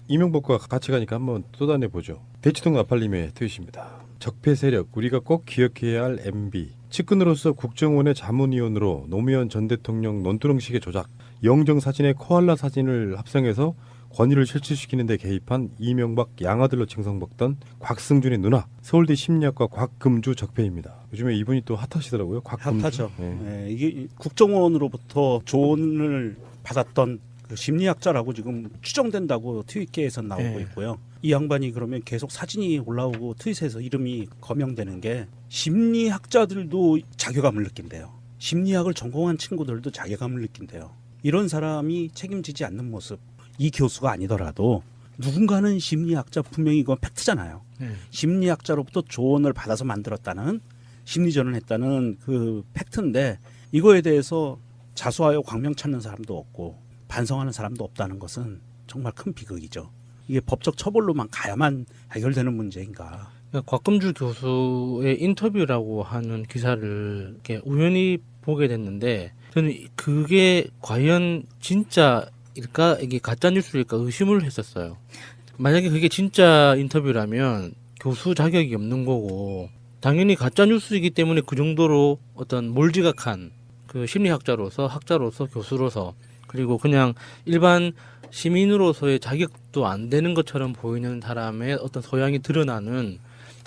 [SPEAKER 8] 이명박과 같이 가니까 한번 쏟아내보죠. 대치동 나팔님의 트윗입니다. 적폐 세력, 우리가 꼭 기억해야 할 MB. 측근으로서 국정원의 자문위원으로 노무현 전 대통령 논두렁식의 조작, 영정사진에 코알라 사진을 합성해서 권위를 실추시키는 데 개입한 이명박 양아들로 칭송받던 곽승준의 누나, 서울대 심리학과 곽금주 적폐입니다. 요즘에 이분이 또 핫하시더라고요. 곽금주.
[SPEAKER 11] 핫하죠.
[SPEAKER 8] 네.
[SPEAKER 11] 네, 이게 국정원으로부터 조언을 받았던 그 심리학자라고 지금 추정된다고 트윗계에서 나오고 있고요. 이 양반이 그러면 계속 사진이 올라오고 트윗에서 이름이 거명되는 게, 심리학자들도 자괴감을 느낀대요. 심리학을 전공한 친구들도 자괴감을 느낀대요. 이런 사람이 책임지지 않는 모습, 이 교수가 아니더라도 누군가는 심리학자, 분명히 이건 팩트잖아요. 심리학자로부터 조언을 받아서 만들었다는, 심리전을 했다는 그 팩트인데, 이거에 대해서 자수하여 광명 찾는 사람도 없고 반성하는 사람도 없다는 것은 정말 큰 비극이죠. 이게 법적 처벌로만 가야만 해결되는 문제인가.
[SPEAKER 9] 그러니까 곽금주 교수의 인터뷰라고 하는 기사를 이렇게 우연히 보게 됐는데, 저는 그게 과연 진짜일까, 이게 가짜 뉴스일까 의심을 했었어요. 만약에 그게 진짜 인터뷰라면 교수 자격이 없는 거고, 당연히 가짜 뉴스이기 때문에 그 정도로 어떤 몰지각한 그 심리학자로서, 학자로서, 교수로서, 그리고 그냥 일반 시민으로서의 자격도 안 되는 것처럼 보이는 사람의 어떤 소양이 드러나는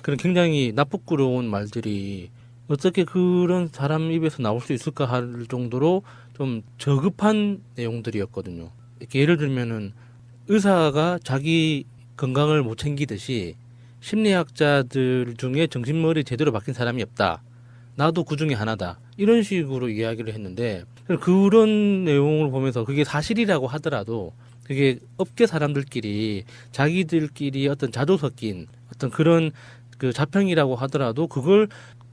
[SPEAKER 9] 그런 굉장히 나쁘끄러운 말들이 어떻게 그런 사람 입에서 나올 수 있을까 할 정도로 좀 저급한 내용들이었거든요. 이렇게 예를 들면은 의사가 자기 건강을 못 챙기듯이 심리학자들 중에 정신머리 제대로 박힌 사람이 없다. 나도 그 중에 하나다. 이런 식으로 이야기를 했는데, 그런 내용을 보면서 그게 사실이라고 하더라도 그게 업계 사람들끼리 자기들끼리 어떤 자조 섞인 어떤 그런 그 자평이라고 하더라도 그걸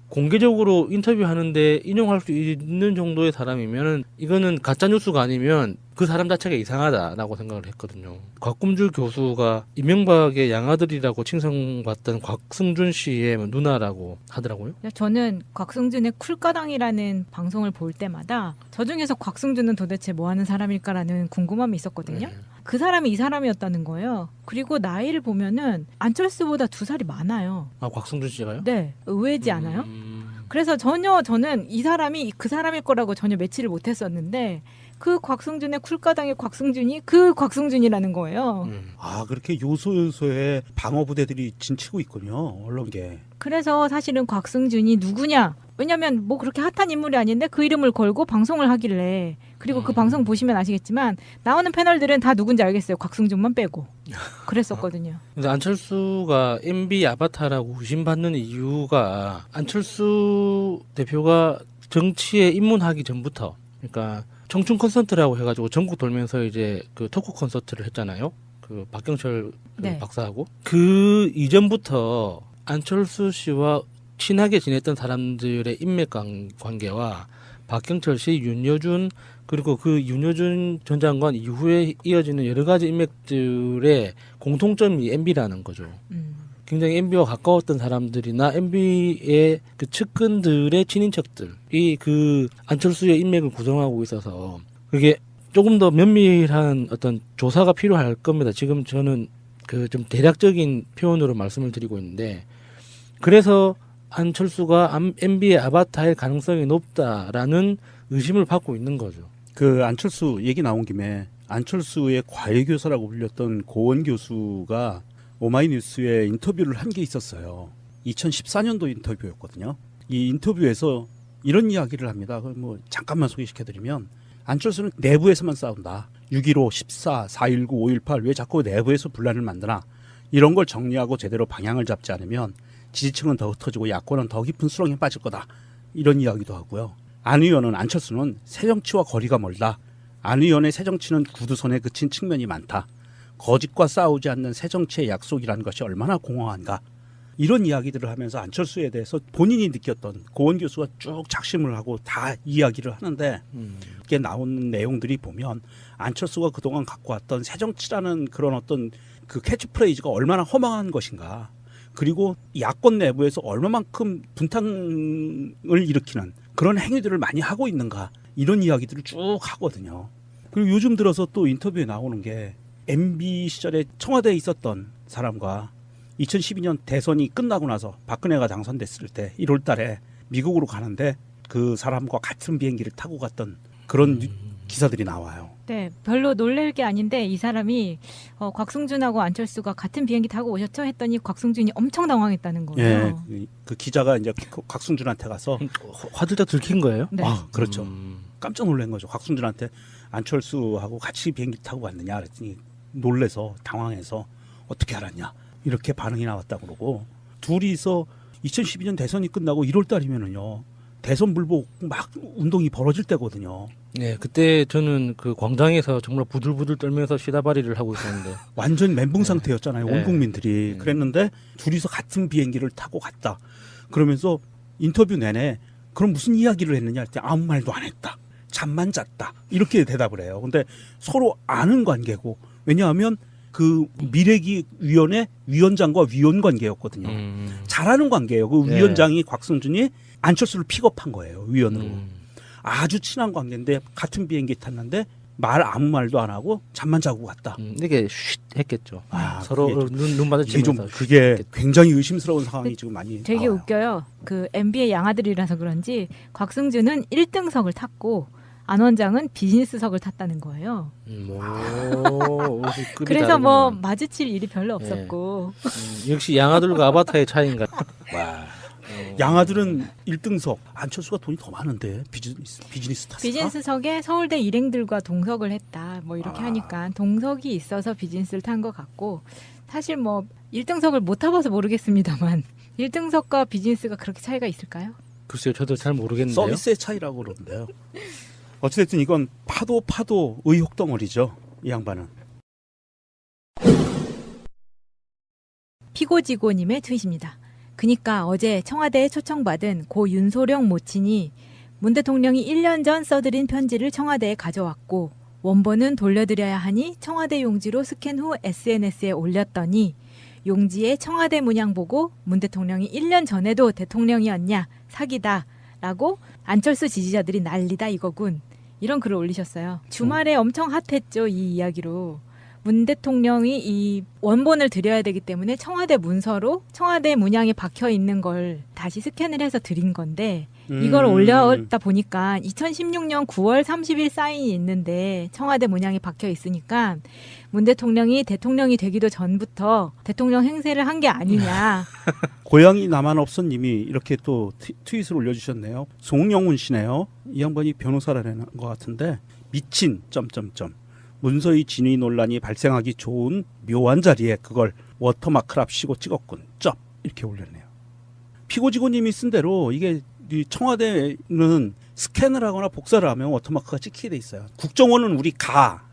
[SPEAKER 9] 공개적으로 인터뷰하는데 인용할 수 있는 정도의 사람이면은 이거는 가짜 뉴스가 아니면 그 사람 자체가 이상하다라고 생각을 했거든요. 곽금줄 교수가 이명박의 양아들이라고 칭송받던 곽승준 씨의 누나라고 하더라고요.
[SPEAKER 10] 저는 곽승준의 쿨가당이라는 방송을 볼 때마다 저 중에서 곽승준은 도대체 뭐 하는 사람일까라는 궁금함이 있었거든요. 그 사람이 이 사람이었다는 거예요. 그리고 나이를 보면은 안철수보다 2살이 많아요.
[SPEAKER 9] 아, 곽승준 씨가요?
[SPEAKER 10] 네. 의외지 않아요? 그래서 전혀 저는 이 사람이 그 사람일 거라고 전혀 매치를 못했었는데 그 곽승준의 쿨가당의 곽승준이 그 곽승준이라는 거예요.
[SPEAKER 11] 아, 그렇게 요소요소에 방어부대들이 진치고 있군요. 언론계.
[SPEAKER 10] 그래서 사실은 곽승준이 누구냐? 왜냐면 뭐 그렇게 핫한 인물이 아닌데 그 이름을 걸고 방송을 하길래 그리고 그 방송 보시면 아시겠지만 나오는 패널들은 다 누군지 알겠어요. 곽승준만 빼고. 그랬었거든요.
[SPEAKER 9] 근데 안철수가 MB 아바타라고 의심받는 이유가 안철수 대표가 정치에 입문하기 전부터 그러니까 청춘 콘서트라고 해가지고 전국 돌면서 이제 그 토크 콘서트를 했잖아요. 그 박경철 그
[SPEAKER 10] 네.
[SPEAKER 9] 박사하고 그 이전부터 안철수 씨와 친하게 지냈던 사람들의 인맥 관계와 박경철 씨, 윤여준 그리고 그 윤여준 전 장관 이후에 이어지는 여러 가지 인맥들의 공통점이 MB라는 거죠. 굉장히 MB와 가까웠던 사람들이나 MB의 그 측근들의 친인척들이 그 안철수의 인맥을 구성하고 있어서 그게 조금 더 면밀한 어떤 조사가 필요할 겁니다. 지금 저는 그 좀 대략적인 표현으로 말씀을 드리고 있는데 그래서 안철수가 MB의 아바타일 가능성이 높다라는 의심을 받고 있는 거죠.
[SPEAKER 11] 그 안철수 얘기 나온 김에 안철수의 과외교사라고 불렸던 고원 교수가 오마이뉴스에 인터뷰를 한 게 있었어요. 2014년도 인터뷰였거든요. 이 인터뷰에서 이런 이야기를 합니다. 뭐 잠깐만 소개시켜드리면 안철수는 내부에서만 싸운다. 6.15, 14, 4.19, 5.18 왜 자꾸 내부에서 분란을 만드나. 이런 걸 정리하고 제대로 방향을 잡지 않으면 지지층은 더 흩어지고 야권은 더 깊은 수렁에 빠질 거다. 이런 이야기도 하고요. 안 의원은 안철수는 새정치와 거리가 멀다. 안 의원의 새정치는 구두선에 그친 측면이 많다. 거짓과 싸우지 않는 새정치의 약속이라는 것이 얼마나 공허한가. 이런 이야기들을 하면서 안철수에 대해서 본인이 느꼈던 고원 교수가 쭉 작심을 하고 다 이야기를 하는데 이게 나오는 내용들이 보면 안철수가 그동안 갖고 왔던 새정치라는 그런 어떤 그 캐치프레이즈가 얼마나 허망한 것인가. 그리고 야권 내부에서 얼마만큼 분탕을 일으키는 그런 행위들을 많이 하고 있는가. 이런 이야기들을 쭉 하거든요. 그리고 요즘 들어서 또 인터뷰에 나오는 게 MB 시절에 청와대에 있었던 사람과 2012년 대선이 끝나고 나서 박근혜가 당선됐을 때 1월 달에 미국으로 가는데 그 사람과 같은 비행기를 타고 갔던 그런 기사들이 나와요.
[SPEAKER 10] 네, 별로 놀랄 게 아닌데 이 사람이 곽승준하고 안철수가 같은 비행기 타고 오셨죠? 했더니 곽승준이 엄청 당황했다는 거예요.
[SPEAKER 11] 예, 그 기자가 이제 곽승준한테 가서
[SPEAKER 9] 화들짝 들킨 거예요?
[SPEAKER 10] 네.
[SPEAKER 11] 아, 그렇죠. 깜짝 놀란 거죠. 곽승준한테 안철수하고 같이 비행기 타고 갔느냐 그랬더니 놀래서 당황해서 어떻게 알았냐 이렇게 반응이 나왔다고 그러고 둘이서 2012년 대선이 끝나고 1월 달이면은요 대선 불복 막 운동이 벌어질 때거든요.
[SPEAKER 9] 네, 그때 저는 그 광장에서 정말 부들부들 떨면서 시다바리를 하고 있었는데
[SPEAKER 11] 완전 멘붕 상태였잖아요.
[SPEAKER 9] 네.
[SPEAKER 11] 온 국민들이. 그랬는데 둘이서 같은 비행기를 타고 갔다. 그러면서 인터뷰 내내 그럼 무슨 이야기를 했느냐 할 때 아무 말도 안 했다. 잠만 잤다. 이렇게 대답을 해요. 근데 서로 아는 관계고 왜냐하면 그 미래기 위원회 위원장과 위원 관계였거든요. 잘하는 관계예요. 그
[SPEAKER 9] 네.
[SPEAKER 11] 위원장이 곽승준이 안철수를 픽업한 거예요. 위원으로. 아주 친한 관계인데 같은 비행기 탔는데 아무 말도 안 하고 잠만 자고 갔다.
[SPEAKER 9] 이게 쉿 했겠죠.
[SPEAKER 11] 아,
[SPEAKER 9] 서로 눈
[SPEAKER 11] 이게
[SPEAKER 9] 마주치면서
[SPEAKER 11] 좀 그게 굉장히 의심스러운 상황이 지금 많이
[SPEAKER 10] 되게
[SPEAKER 11] 나와요.
[SPEAKER 10] 웃겨요. 그 MB의 양아들이라서 그런지 곽승준은 1등석을 탔고 안 원장은 비즈니스석을 탔다는 거예요. 그래서 뭐 마주칠 일이 별로 없었고.
[SPEAKER 9] 역시 양아들과 아바타의 차이인가.
[SPEAKER 11] 양아들은 1등석 안철수가 돈이 더 많은데 비즈니스 탔을까?
[SPEAKER 10] 비즈니스석에 서울대 일행들과 동석을 했다. 뭐 이렇게 하니까 동석이 있어서 비즈니스를 탄 것 같고 사실 뭐 1등석을 못 타봐서 모르겠습니다만 1등석과 비즈니스가 그렇게 차이가 있을까요?
[SPEAKER 9] 글쎄요, 저도 잘 모르겠는데요.
[SPEAKER 11] 서비스의 차이라고 그러는데요. 어찌됐든 이건 파도 의혹 덩어리죠. 이 양반은.
[SPEAKER 10] 피고지고님의 트윗입니다. 그니까 어제 청와대에 초청받은 고 윤소령 모친이 문 대통령이 1년 전 써드린 편지를 청와대에 가져왔고 원본은 돌려드려야 하니 청와대 용지로 스캔 후 SNS에 올렸더니 용지에 청와대 문양 보고 문 대통령이 1년 전에도 대통령이었냐 사기다 라고 안철수 지지자들이 난리다 이거군. 이런 글을 올리셨어요. 주말에 엄청 핫했죠. 이 이야기로. 문 대통령이 이 원본을 드려야 되기 때문에 청와대 문서로 청와대 문양이 박혀 있는 걸 다시 스캔을 해서 드린 건데 이걸 올렸다 보니까 2016년 9월 30일 사인이 있는데 청와대 문양이 박혀 있으니까 문 대통령이 대통령이 되기도 전부터 대통령 행세를 한 게 아니냐.
[SPEAKER 11] 고양이 나만 없어님이 이렇게 또 트윗을 올려주셨네요. 송영훈 씨네요. 이 양반이 변호사라는 것 같은데 미친 점점점. 문서의 진위 논란이 발생하기 좋은 묘한 자리에 그걸 워터마크랍시고 찍었군. 쩝 이렇게 올렸네요. 피고지고님이 쓴 대로 이게 이 청와대는 스캔을 하거나 복사를 하면 워터마크가 찍히게 돼 있어요. 국정원은 우리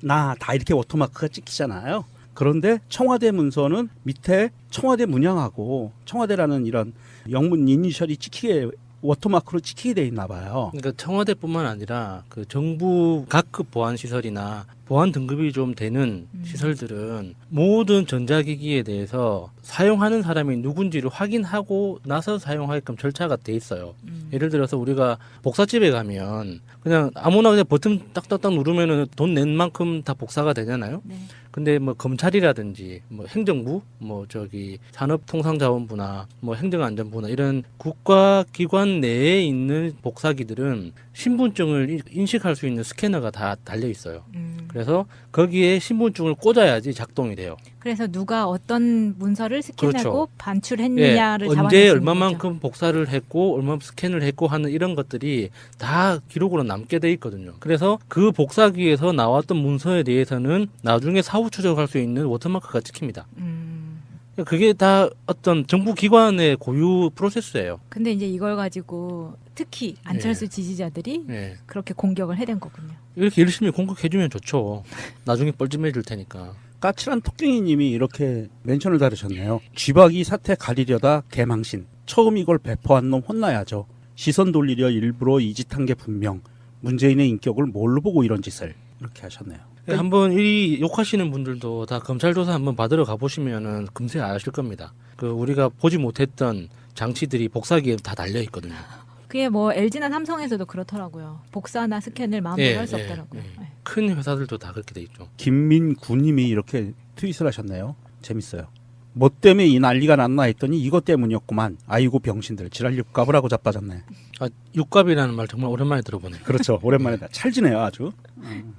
[SPEAKER 11] 나 다 이렇게 워터마크가 찍히잖아요. 그런데 청와대 문서는 밑에 청와대 문양하고 청와대라는 이런 영문 이니셜이 찍히게 워터마크로 찍히게 돼 있나 봐요.
[SPEAKER 9] 그러니까 청와대뿐만 아니라 그 정부 각급 보안 시설이나 보안 등급이 좀 되는 시설들은 모든 전자기기에 대해서 사용하는 사람이 누군지를 확인하고 나서 사용하게끔 절차가 돼 있어요. 예를 들어서 우리가 복사집에 가면 그냥 아무나 그냥 버튼 딱딱딱 누르면은 돈 낸 만큼 다 복사가 되잖아요.
[SPEAKER 10] 네.
[SPEAKER 9] 근데 뭐 검찰이라든지 뭐 행정부, 뭐 저기 산업통상자원부나 뭐 행정안전부나 이런 국가기관 내에 있는 복사기들은 신분증을 인식할 수 있는 스캐너가 다 달려 있어요. 그래서 거기에 신분증을 꽂아야지 작동이 돼요.
[SPEAKER 10] 그래서 누가 어떤 문서를 스캔하고
[SPEAKER 9] 그렇죠.
[SPEAKER 10] 반출했느냐를 잡아낼
[SPEAKER 9] 언제
[SPEAKER 10] 수 있는
[SPEAKER 9] 얼마만큼
[SPEAKER 10] 거죠.
[SPEAKER 9] 복사를 했고 얼마 스캔을 했고 하는 이런 것들이 다 기록으로 남게 돼 있거든요. 그래서 그 복사기에서 나왔던 문서에 대해서는 나중에 사후 추적할 수 있는 워터마크가 찍힙니다. 그게 다 어떤 정부 기관의 고유 프로세스예요.
[SPEAKER 10] 근데 이제 이걸 가지고 특히 안철수 지지자들이 그렇게 공격을 해댄 거군요.
[SPEAKER 9] 이렇게 열심히 공격해주면 좋죠. 나중에 뻘쭘해질 테니까.
[SPEAKER 11] 까칠한 토끼님이 이렇게 멘션을 다루셨네요. 쥐박이 사태 가리려다 개망신. 처음 이걸 배포한 놈 혼나야죠. 시선 돌리려 일부러 이 짓 한 게 분명. 문재인의 인격을 뭘로 보고 이런 짓을. 이렇게 하셨네요.
[SPEAKER 9] 한번 이 욕하시는 분들도 다 검찰 조사 한번 받으러 가보시면은 금세 아실 겁니다. 그 우리가 보지 못했던 장치들이 복사기에 다 달려 있거든요.
[SPEAKER 10] 그게 뭐 LG나 삼성에서도 그렇더라고요. 복사나 스캔을 마음대로 할 수 없더라고요. 네.
[SPEAKER 9] 큰 회사들도 다 그렇게 돼 있죠.
[SPEAKER 11] 김민구님이 이렇게 트윗을 하셨네요. 재밌어요. 뭐 때문에 이 난리가 났나 했더니 이것 때문이었구만. 아이고 병신들 지랄 육갑을 하고 자빠졌네.
[SPEAKER 9] 아, 육갑이라는 말 정말 오랜만에 들어보네요.
[SPEAKER 11] 그렇죠. 오랜만에 찰지네요 아주.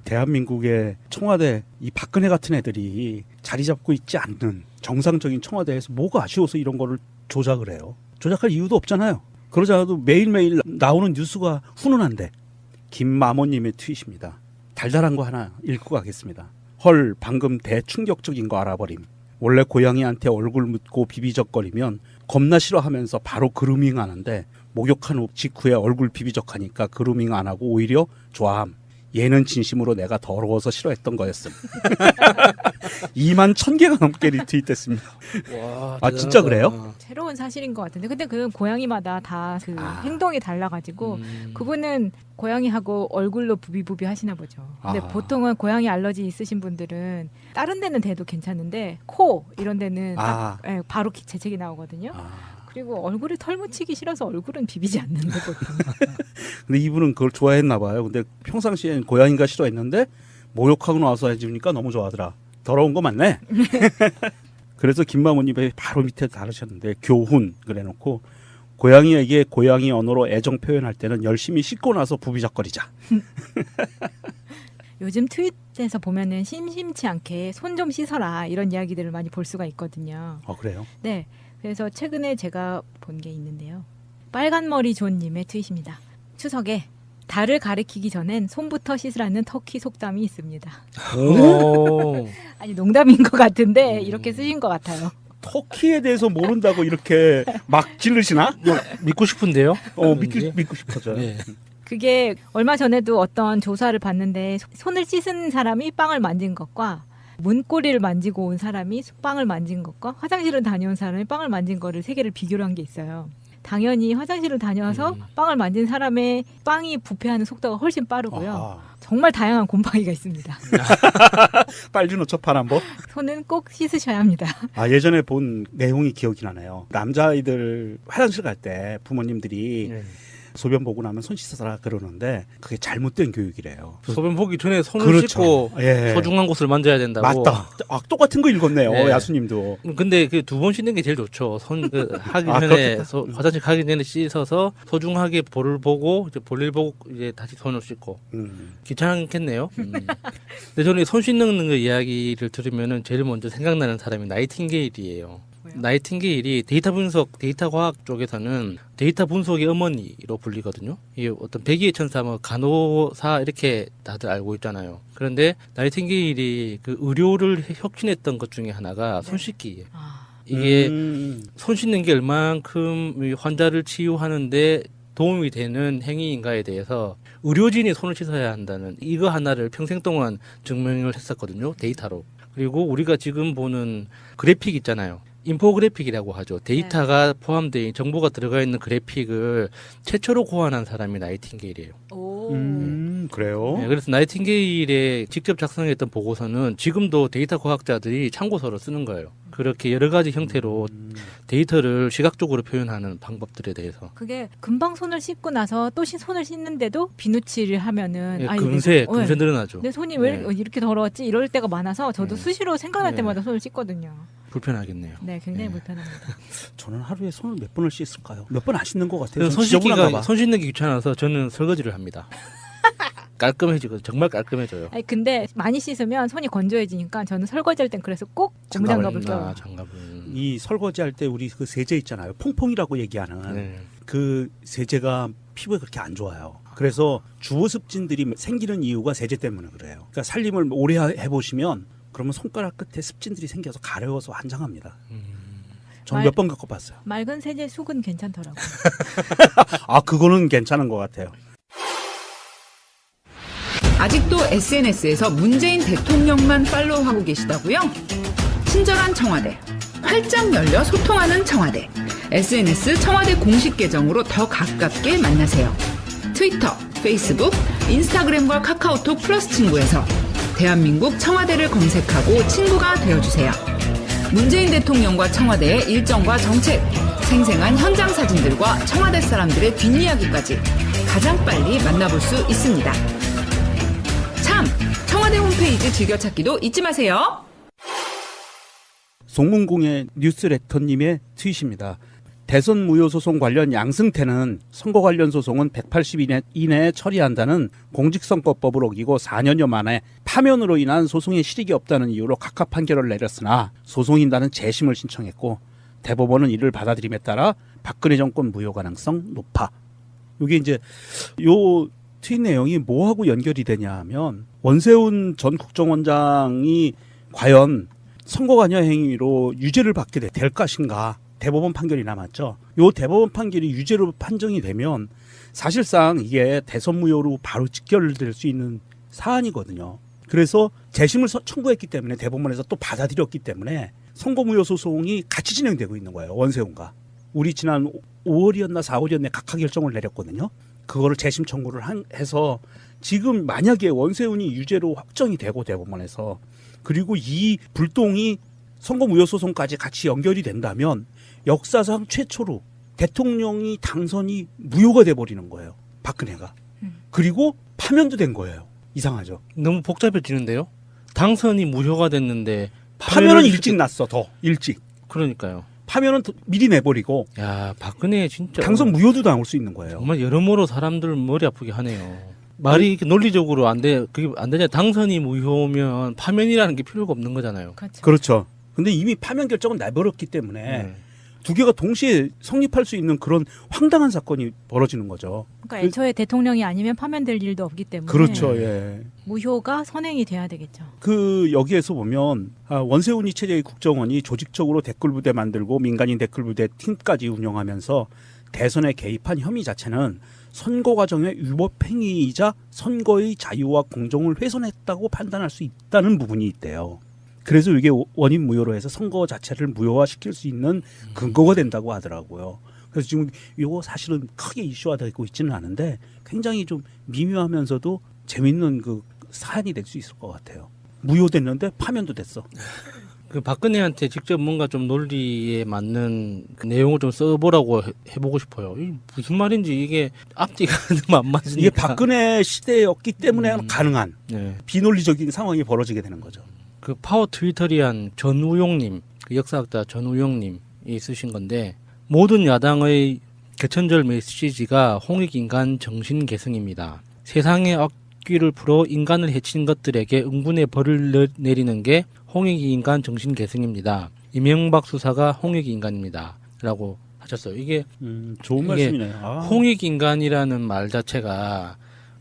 [SPEAKER 11] 대한민국의 청와대 이 박근혜 같은 애들이 자리 잡고 있지 않는 정상적인 청와대에서 뭐가 아쉬워서 이런 거를 조작을 해요. 조작할 이유도 없잖아요. 그러지 않아도 매일매일 나오는 뉴스가 훈훈한데. 김마모님의 트윗입니다. 달달한 거 하나 읽고 가겠습니다. 헐 방금 대충격적인 거 알아버림. 원래 고양이한테 얼굴 묻고 비비적거리면 겁나 싫어하면서 바로 그루밍 하는데 목욕한 후 직후에 얼굴 비비적하니까 그루밍 안 하고 오히려 좋아함. 얘는 진심으로 내가 더러워서 싫어했던 거였음. 2만 1,000개가 넘게 리트윗됐습니다.
[SPEAKER 9] 와,
[SPEAKER 11] 아 진짜 그래요?
[SPEAKER 10] 새로운 사실인 것 같은데 근데 그 고양이마다 다 그 행동이 달라가지고 그분은 고양이하고 얼굴로 부비부비 하시나 보죠. 근데 보통은 고양이 알러지 있으신 분들은 다른 데는 대도 괜찮은데 코 이런 데는 딱, 바로 재채기 나오거든요. 그리고 얼굴에 털 묻히기 싫어서 얼굴은 비비지 않는데 보통.
[SPEAKER 11] 근데 이분은 그걸 좋아했나 봐요. 근데 평상시엔 고양이가 싫어했는데 목욕하고 나와서 해주니까 너무 좋아하더라. 더러운 거 맞네. 그래서 김마모님이 바로 밑에 다루셨는데 교훈 그래놓고 고양이에게 고양이 언어로 애정 표현할 때는 열심히 씻고 나서 부비적거리자.
[SPEAKER 10] 요즘 트윗에서 보면은 심심치 않게 손 좀 씻어라 이런 이야기들을 많이 볼 수가 있거든요.
[SPEAKER 11] 그래요?
[SPEAKER 10] 네. 그래서 최근에 제가 본 게 있는데요. 빨간머리 존님의 트윗입니다. 추석에 달을 가리키기 전엔 손부터 씻으라는 터키 속담이 있습니다. 아니 농담인 것 같은데 이렇게 쓰신 것 같아요.
[SPEAKER 11] 터키에 대해서 모른다고 이렇게 막 지르시나?
[SPEAKER 9] 믿고 싶은데요.
[SPEAKER 11] 믿고 싶어져요.
[SPEAKER 9] 네.
[SPEAKER 10] 그게 얼마 전에도 어떤 조사를 봤는데 손을 씻은 사람이 빵을 만진 것과 문고리를 만지고 온 사람이 빵을 만진 것과 화장실을 다녀온 사람이 빵을 만진 거를 세 개를 비교를 한 게 있어요. 당연히 화장실을 다녀와서 빵을 만진 사람의 빵이 부패하는 속도가 훨씬 빠르고요. 정말 다양한 곰팡이가 있습니다.
[SPEAKER 11] 빨주노 첫파남보?
[SPEAKER 10] 손은 꼭 씻으셔야 합니다.
[SPEAKER 11] 예전에 본 내용이 기억이 나네요. 남자아이들 화장실 갈 때 부모님들이 소변 보고 나면 손 씻어라 그러는데 그게 잘못된 교육이래요.
[SPEAKER 9] 소변 보기 전에 손을
[SPEAKER 11] 그렇죠.
[SPEAKER 9] 씻고
[SPEAKER 11] 예.
[SPEAKER 9] 소중한 곳을 만져야 된다고.
[SPEAKER 11] 맞다. 똑같은 거 읽었네요.
[SPEAKER 9] 네.
[SPEAKER 11] 야수님도.
[SPEAKER 9] 근데 그 2번 씻는 게 제일 좋죠. 손 하기 전에 화장실 가기 전에 씻어서 소중하게 볼을 보고 이제 볼일 보고 이제 다시 손을 씻고. 귀찮겠네요. 근데 저는 손 씻는 거 이야기를 들으면은 제일 먼저 생각나는 사람이 나이팅게일이에요. 나이팅게일이 데이터 분석, 데이터 과학 쪽에서는 데이터 분석의 어머니로 불리거든요. 이 어떤 백의의 천사, 뭐 간호사 이렇게 다들 알고 있잖아요. 그런데 나이팅게일이 그 의료를 혁신했던 것 중에 하나가 손 씻기예요. 이게 손 씻는 게 얼만큼 이 환자를 치유하는데 도움이 되는 행위인가에 대해서 의료진이 손을 씻어야 한다는 이거 하나를 평생 동안 증명을 했었거든요. 데이터로. 그리고 우리가 지금 보는 그래픽 있잖아요. 인포그래픽이라고 하죠. 데이터가 포함된 정보가 들어가 있는 그래픽을 최초로 고안한 사람이 나이팅게일이에요.
[SPEAKER 11] 그래요?
[SPEAKER 9] 네, 그래서 나이팅게일에 직접 작성했던 보고서는 지금도 데이터 과학자들이 참고서로 쓰는 거예요. 그렇게 여러 가지 형태로 데이터를 시각적으로 표현하는 방법들에 대해서.
[SPEAKER 10] 그게 금방 손을 씻고 나서 또 손을 씻는데도 비누칠을 하면은
[SPEAKER 9] 금세 늘어나죠.
[SPEAKER 10] 내 손이 왜 이렇게 더러웠지? 이럴 때가 많아서 저도 수시로 생각날 때마다 손을 씻거든요.
[SPEAKER 9] 불편하겠네요.
[SPEAKER 10] 네, 굉장히 불편합니다.
[SPEAKER 11] 저는 하루에 손을 몇 번을 씻을까요? 몇 번 안 씻는 것 같아요.
[SPEAKER 9] 손 씻는 게 귀찮아서 저는 설거지를 합니다. 깔끔해지고 정말 깔끔해져요.
[SPEAKER 10] 근데 많이 씻으면 손이 건조해지니까 저는 설거지할 땐 그래서 꼭 고무장갑을 껴요.
[SPEAKER 11] 이 설거지할 때 우리 그 세제 있잖아요. 퐁퐁이라고 얘기하는 그 세제가 피부에 그렇게 안 좋아요. 그래서 주호습진들이 생기는 이유가 세제 때문에 그래요. 그러니까 살림을 오래 해보시면 그러면 손가락 끝에 습진들이 생겨서 가려워서 환장합니다. 전 몇 번 겪어봤어요.
[SPEAKER 10] 맑은 세제 숙은 괜찮더라고요.
[SPEAKER 11] 그거는 괜찮은 것 같아요.
[SPEAKER 14] 아직도 SNS에서 문재인 대통령만 팔로우하고 계시다고요? 친절한 청와대, 활짝 열려 소통하는 청와대, SNS 청와대 공식 계정으로 더 가깝게 만나세요. 트위터, 페이스북, 인스타그램과 카카오톡 플러스 친구에서 대한민국 청와대를 검색하고 친구가 되어주세요. 문재인 대통령과 청와대의 일정과 정책, 생생한 현장 사진들과 청와대 사람들의 뒷이야기까지 가장 빨리 만나볼 수 있습니다. 참! 청와대 홈페이지 즐겨찾기도 잊지 마세요.
[SPEAKER 11] 송문공의 뉴스레터님의 트윗입니다. 대선 무효소송 관련 양승태는 선거 관련 소송은 180일 이내에 처리한다는 공직선거법을 어기고 4년여 만에 파면으로 인한 소송의 실익이 없다는 이유로 각하 판결을 내렸으나 소송인단은 재심을 신청했고 대법원은 이를 받아들임에 따라 박근혜 정권 무효 가능성 높아. 이게 이제 요 트윗 내용이 뭐하고 연결이 되냐 하면 원세훈 전 국정원장이 과연 선거관여 행위로 유죄를 받게 될 것인가. 대법원 판결이 남았죠. 요 대법원 판결이 유죄로 판정이 되면 사실상 이게 대선 무효로 바로 직결될 수 있는 사안이거든요. 그래서 재심을 청구했기 때문에 대법원에서 또 받아들였기 때문에 선거 무효 소송이 같이 진행되고 있는 거예요. 원세훈과. 우리 지난 5월이었나 4월이었나 각하 결정을 내렸거든요. 그거를 재심 청구를 해서 지금 만약에 원세훈이 유죄로 확정이 되고 대법원에서 그리고 이 불똥이 선거 무효 소송까지 같이 연결이 된다면 역사상 최초로 대통령이 당선이 무효가 돼버리는 거예요. 박근혜가. 그리고 파면도 된 거예요. 이상하죠.
[SPEAKER 9] 너무 복잡해지는데요. 당선이 무효가 됐는데
[SPEAKER 11] 파면은 일찍 났어. 더 일찍.
[SPEAKER 9] 그러니까요.
[SPEAKER 11] 파면은 미리 내버리고.
[SPEAKER 9] 야, 박근혜 진짜
[SPEAKER 11] 당선 무효도 나올 수 있는 거예요.
[SPEAKER 9] 정말 여러모로 사람들 머리 아프게 하네요. 말이 이렇게 논리적으로 그게 안 되냐. 당선이 무효면 파면이라는 게 필요가 없는 거잖아요.
[SPEAKER 11] 그렇죠. 근데 이미 파면 결정은 내버렸기 때문에 두 개가 동시에 성립할 수 있는 그런 황당한 사건이 벌어지는 거죠.
[SPEAKER 10] 그러니까 애초에 대통령이 아니면 파면될 일도 없기 때문에
[SPEAKER 11] 그렇죠. 예.
[SPEAKER 10] 무효가 선행이 돼야 되겠죠.
[SPEAKER 11] 여기에서 보면 원세훈이 체제의 국정원이 조직적으로 댓글부대 만들고 민간인 댓글부대 팀까지 운영하면서 대선에 개입한 혐의 자체는 선거 과정의 위법행위이자 선거의 자유와 공정을 훼손했다고 판단할 수 있다는 부분이 있대요. 그래서 이게 원인 무효로 해서 선거 자체를 무효화시킬 수 있는 근거가 된다고 하더라고요. 그래서 지금 이거 사실은 크게 이슈화되고 있지는 않은데 굉장히 좀 미묘하면서도 재밌는 그 사안이 될 수 있을 것 같아요. 무효됐는데 파면도 됐어.
[SPEAKER 9] 그 박근혜한테 직접 뭔가 좀 논리에 맞는 그 내용을 좀 써보라고 해보고 싶어요. 이게 무슨 말인지 이게 앞뒤가 너무 안 맞으니까.
[SPEAKER 11] 이게 박근혜 시대였기 때문에 가능한
[SPEAKER 9] 네.
[SPEAKER 11] 비논리적인 상황이 벌어지게 되는 거죠.
[SPEAKER 9] 그 파워 트위터리안 전우용님, 그 역사학자 전우용님이 쓰신 건데 모든 야당의 개천절 메시지가 홍익인간 정신계승입니다. 세상의 악귀를 풀어 인간을 해친 것들에게 응분의 벌을 내리는 게 홍익인간 정신계승입니다. 이명박 수사가 홍익인간입니다. 라고 하셨어요. 이게
[SPEAKER 11] 좋은 말씀이네요.
[SPEAKER 9] 홍익인간이라는 말 자체가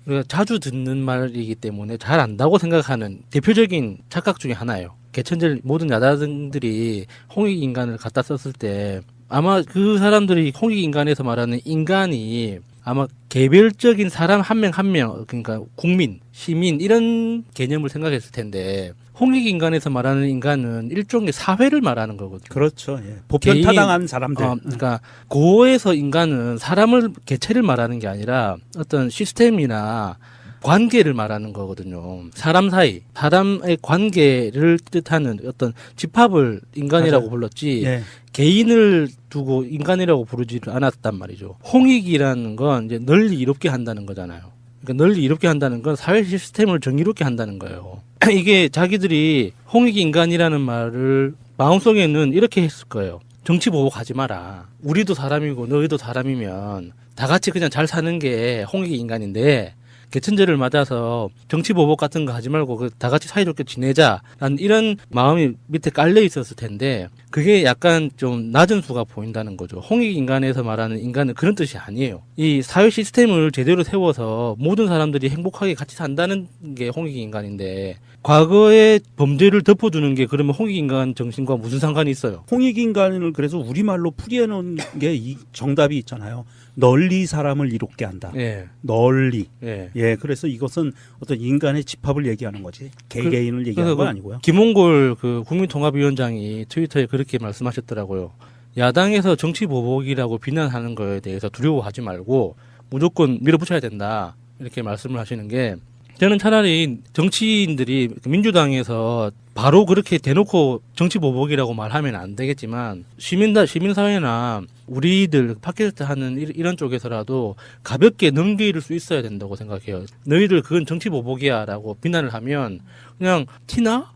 [SPEAKER 9] 우리가 자주 듣는 말이기 때문에 잘 안다고 생각하는 대표적인 착각 중에 하나예요. 개천절 모든 야당들이 홍익인간을 갖다 썼을 때 아마 그 사람들이 홍익인간에서 말하는 인간이 아마 개별적인 사람 한 명 한 명, 그러니까 국민, 시민 이런 개념을 생각했을 텐데 홍익인간에서 말하는 인간은 일종의 사회를 말하는 거거든요.
[SPEAKER 11] 그렇죠. 예. 보편 타당한 사람들.
[SPEAKER 9] 그러니까 고에서 인간은 사람을 개체를 말하는 게 아니라 어떤 시스템이나 관계를 말하는 거거든요. 사람 사이, 사람의 관계를 뜻하는 어떤 집합을 인간이라고
[SPEAKER 11] 맞아요.
[SPEAKER 9] 불렀지
[SPEAKER 11] 예.
[SPEAKER 9] 개인을 두고 인간이라고 부르지를 않았단 말이죠. 홍익이라는 건 이제 널리 이롭게 한다는 거잖아요. 그러니까 널리 이롭게 한다는 건 사회 시스템을 정의롭게 한다는 거예요. 이게 자기들이 홍익인간이라는 말을 마음속에는 이렇게 했을 거예요. 정치 보복하지 마라. 우리도 사람이고 너희도 사람이면 다 같이 그냥 잘 사는 게 홍익인간인데 개천절을 맞아서 정치 보복 같은 거 하지 말고 다 같이 사이좋게 지내자라는 이런 마음이 밑에 깔려 있었을 텐데 그게 약간 좀 낮은 수가 보인다는 거죠. 홍익인간에서 말하는 인간은 그런 뜻이 아니에요. 이 사회 시스템을 제대로 세워서 모든 사람들이 행복하게 같이 산다는 게 홍익인간인데 과거의 범죄를 덮어두는 게 그러면 홍익인간 정신과 무슨 상관이 있어요?
[SPEAKER 11] 홍익인간을 그래서 우리말로 풀이해놓은 게 이 정답이 있잖아요. 널리 사람을 이롭게 한다.
[SPEAKER 9] 예.
[SPEAKER 11] 널리.
[SPEAKER 9] 예.
[SPEAKER 11] 예. 그래서 이것은 어떤 인간의 집합을 얘기하는 거지. 개개인을 얘기하는 건 아니고요.
[SPEAKER 9] 김홍골 그 국민통합위원장이 트위터에 그렇게 말씀하셨더라고요. 야당에서 정치 보복이라고 비난하는 거에 대해서 두려워하지 말고 무조건 밀어붙여야 된다. 이렇게 말씀을 하시는 게 저는 차라리 정치인들이 민주당에서 바로 그렇게 대놓고 정치 보복이라고 말하면 안 되겠지만 시민사회나 우리들 팟캐스트 하는 이런 쪽에서라도 가볍게 넘길 수 있어야 된다고 생각해요. 너희들 그건 정치 보복이야 라고 비난을 하면 그냥 티나?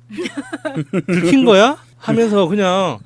[SPEAKER 9] 들킨 거야? 하면서 그냥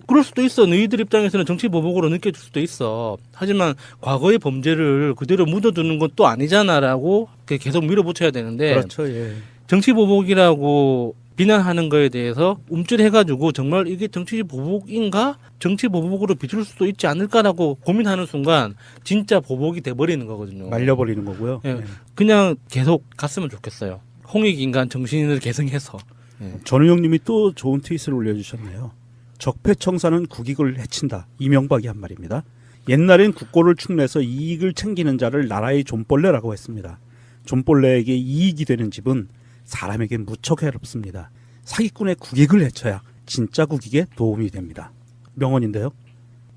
[SPEAKER 9] 그럴 수도 있어. 너희들 입장에서는 정치 보복으로 느껴질 수도 있어. 하지만 과거의 범죄를 그대로 묻어두는 건 또 아니잖아라고 계속 밀어붙여야 되는데
[SPEAKER 11] 그렇죠. 예.
[SPEAKER 9] 정치 보복이라고 비난하는 거에 대해서 움찔해가지고 정말 이게 정치 보복인가? 정치 보복으로 비출 수도 있지 않을까라고 고민하는 순간 진짜 보복이 돼버리는 거거든요.
[SPEAKER 11] 말려버리는 거고요.
[SPEAKER 9] 예. 그냥 계속 갔으면 좋겠어요. 홍익인간 정신을 계승해서. 예.
[SPEAKER 11] 전우영님이 또 좋은 트윗을 올려주셨네요. 적폐청산은 국익을 해친다. 이명박이 한 말입니다. 옛날엔 국고를 축내서 이익을 챙기는 자를 나라의 존벌레라고 했습니다. 존벌레에게 이익이 되는 집은 사람에게 무척 해롭습니다. 사기꾼의 국익을 해쳐야 진짜 국익에 도움이 됩니다. 명언인데요.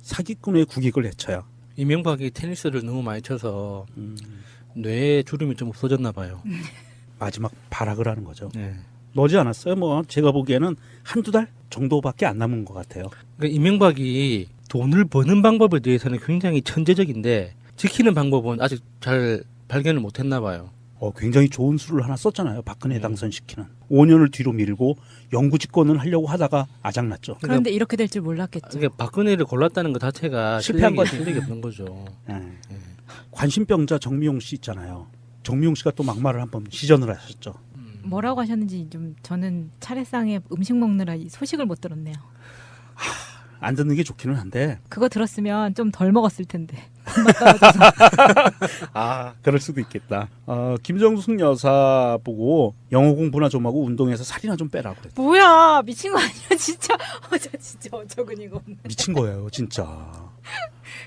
[SPEAKER 11] 사기꾼의 국익을 해쳐야.
[SPEAKER 9] 이명박이 테니스를 너무 많이 쳐서 뇌에 주름이 좀 없어졌나 봐요.
[SPEAKER 11] 마지막 발악을 하는 거죠.
[SPEAKER 9] 네.
[SPEAKER 11] 머지 않았어요. 뭐 제가 보기에는 한두 달 정도밖에 안 남은 것 같아요.
[SPEAKER 9] 그러니까 이명박이 돈을 버는 방법에 대해서는 굉장히 천재적인데 지키는 방법은 아직 잘 발견을 못했나 봐요.
[SPEAKER 11] 굉장히 좋은 수를 하나 썼잖아요. 박근혜 당선시키는. 5년을 뒤로 밀고 영구집권을 하려고 하다가 아작났죠.
[SPEAKER 10] 그런데 이렇게 될 줄 몰랐겠죠.
[SPEAKER 9] 그러니까 박근혜를 골랐다는 것 자체가
[SPEAKER 11] 실패한 거죠.
[SPEAKER 9] 실력이 없는 거죠.
[SPEAKER 11] 네. 관심병자 정미용 씨 있잖아요. 정미용 씨가 또 막말을 한번 시전을 하셨죠.
[SPEAKER 10] 뭐라고 하셨는지 좀 저는 차례상에 음식 먹느라 이 소식을 못 들었네요.
[SPEAKER 11] 안 듣는 게 좋기는 한데.
[SPEAKER 10] 그거 들었으면 좀 덜 먹었을 텐데.
[SPEAKER 11] 그럴 수도 있겠다. 김정숙 여사 보고 영어 공부나 좀 하고 운동해서 살이나 좀 빼라고 그랬다.
[SPEAKER 10] 뭐야 미친 거 아니야 진짜. 진짜 어처구니가 없네.
[SPEAKER 11] 미친 거예요 진짜.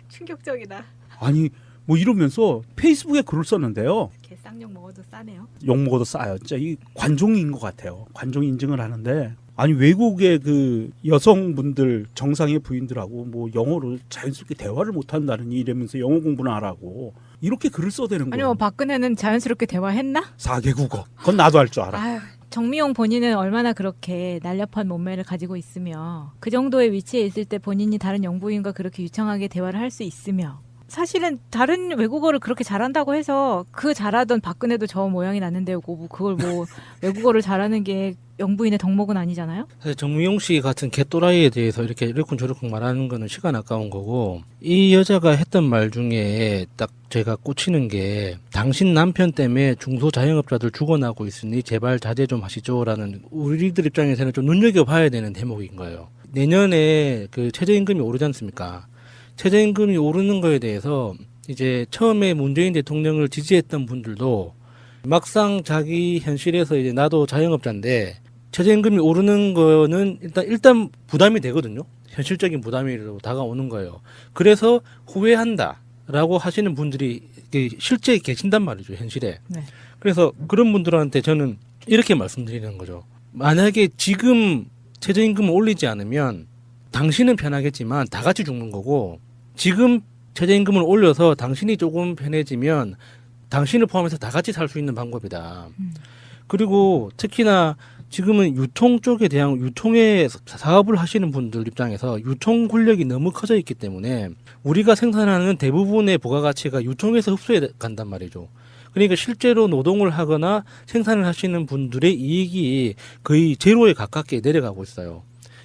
[SPEAKER 10] 충격적이다.
[SPEAKER 11] 아니 뭐 이러면서 페이스북에 글을 썼는데요.
[SPEAKER 10] 개 쌍욕 먹어도 싸네요.
[SPEAKER 11] 욕 먹어도 싸요. 진짜 이 관종인 것 같아요. 관종 인증을 하는데 아니 외국의 그 여성분들 정상의 부인들하고 뭐 영어로 자연스럽게 대화를 못한다는 이러면서 영어 공부나 하라고 이렇게 글을 써대는
[SPEAKER 10] 아니
[SPEAKER 11] 거예요.
[SPEAKER 10] 뭐 박근혜는 자연스럽게 대화했나?
[SPEAKER 11] 4개 국어. 그건 나도 할 줄 알아.
[SPEAKER 10] 아유, 정미용 본인은 얼마나 그렇게 날렵한 몸매를 가지고 있으며 그 정도의 위치에 있을 때 본인이 다른 영부인과 그렇게 유창하게 대화를 할 수 있으며 사실은 다른 외국어를 그렇게 잘한다고 해서 그 잘하던 박근혜도 저 모양이 났는데 그걸 뭐 외국어를 잘하는 게 영부인의 덕목은 아니잖아요.
[SPEAKER 9] 사실 정미용 씨 같은 개또라이에 대해서 이렇게 이러쿵저러쿵 말하는 거는 시간 아까운 거고 이 여자가 했던 말 중에 딱 제가 꽂히는 게 당신 남편 때문에 중소자영업자들 죽어나고 있으니 제발 자제 좀 하시죠라는 우리들 입장에서는 좀 눈여겨봐야 되는 대목인 거예요. 내년에 그 최저임금이 오르지 않습니까? 최저임금이 오르는 거에 대해서 이제 처음에 문재인 대통령을 지지했던 분들도 막상 자기 현실에서 이제 나도 자영업자인데 최저임금이 오르는 거는 일단 부담이 되거든요. 현실적인 부담으로 다가오는 거예요. 그래서 후회한다라고 하시는 분들이 실제 계신단 말이죠, 현실에.
[SPEAKER 10] 네.
[SPEAKER 9] 그래서 그런 분들한테 저는 이렇게 말씀드리는 거죠. 만약에 지금 최저임금을 올리지 않으면 당신은 편하겠지만 다 같이 죽는 거고 지금 최저임금을 올려서 당신이 조금 편해지면 당신을 포함해서 다 같이 살 수 있는 방법이다. 그리고 특히나 지금은 유통 쪽에 대한 유통의 사업을 하시는 분들 입장에서 유통 권력이 너무 커져 있기 때문에 우리가 생산하는 대부분의 부가가치가 유통에서 흡수해 간단 말이죠. 그러니까 실제로 노동을 하거나 생산을 하시는 분들의 이익이 거의 제로에 가깝게 내려가고 있어요.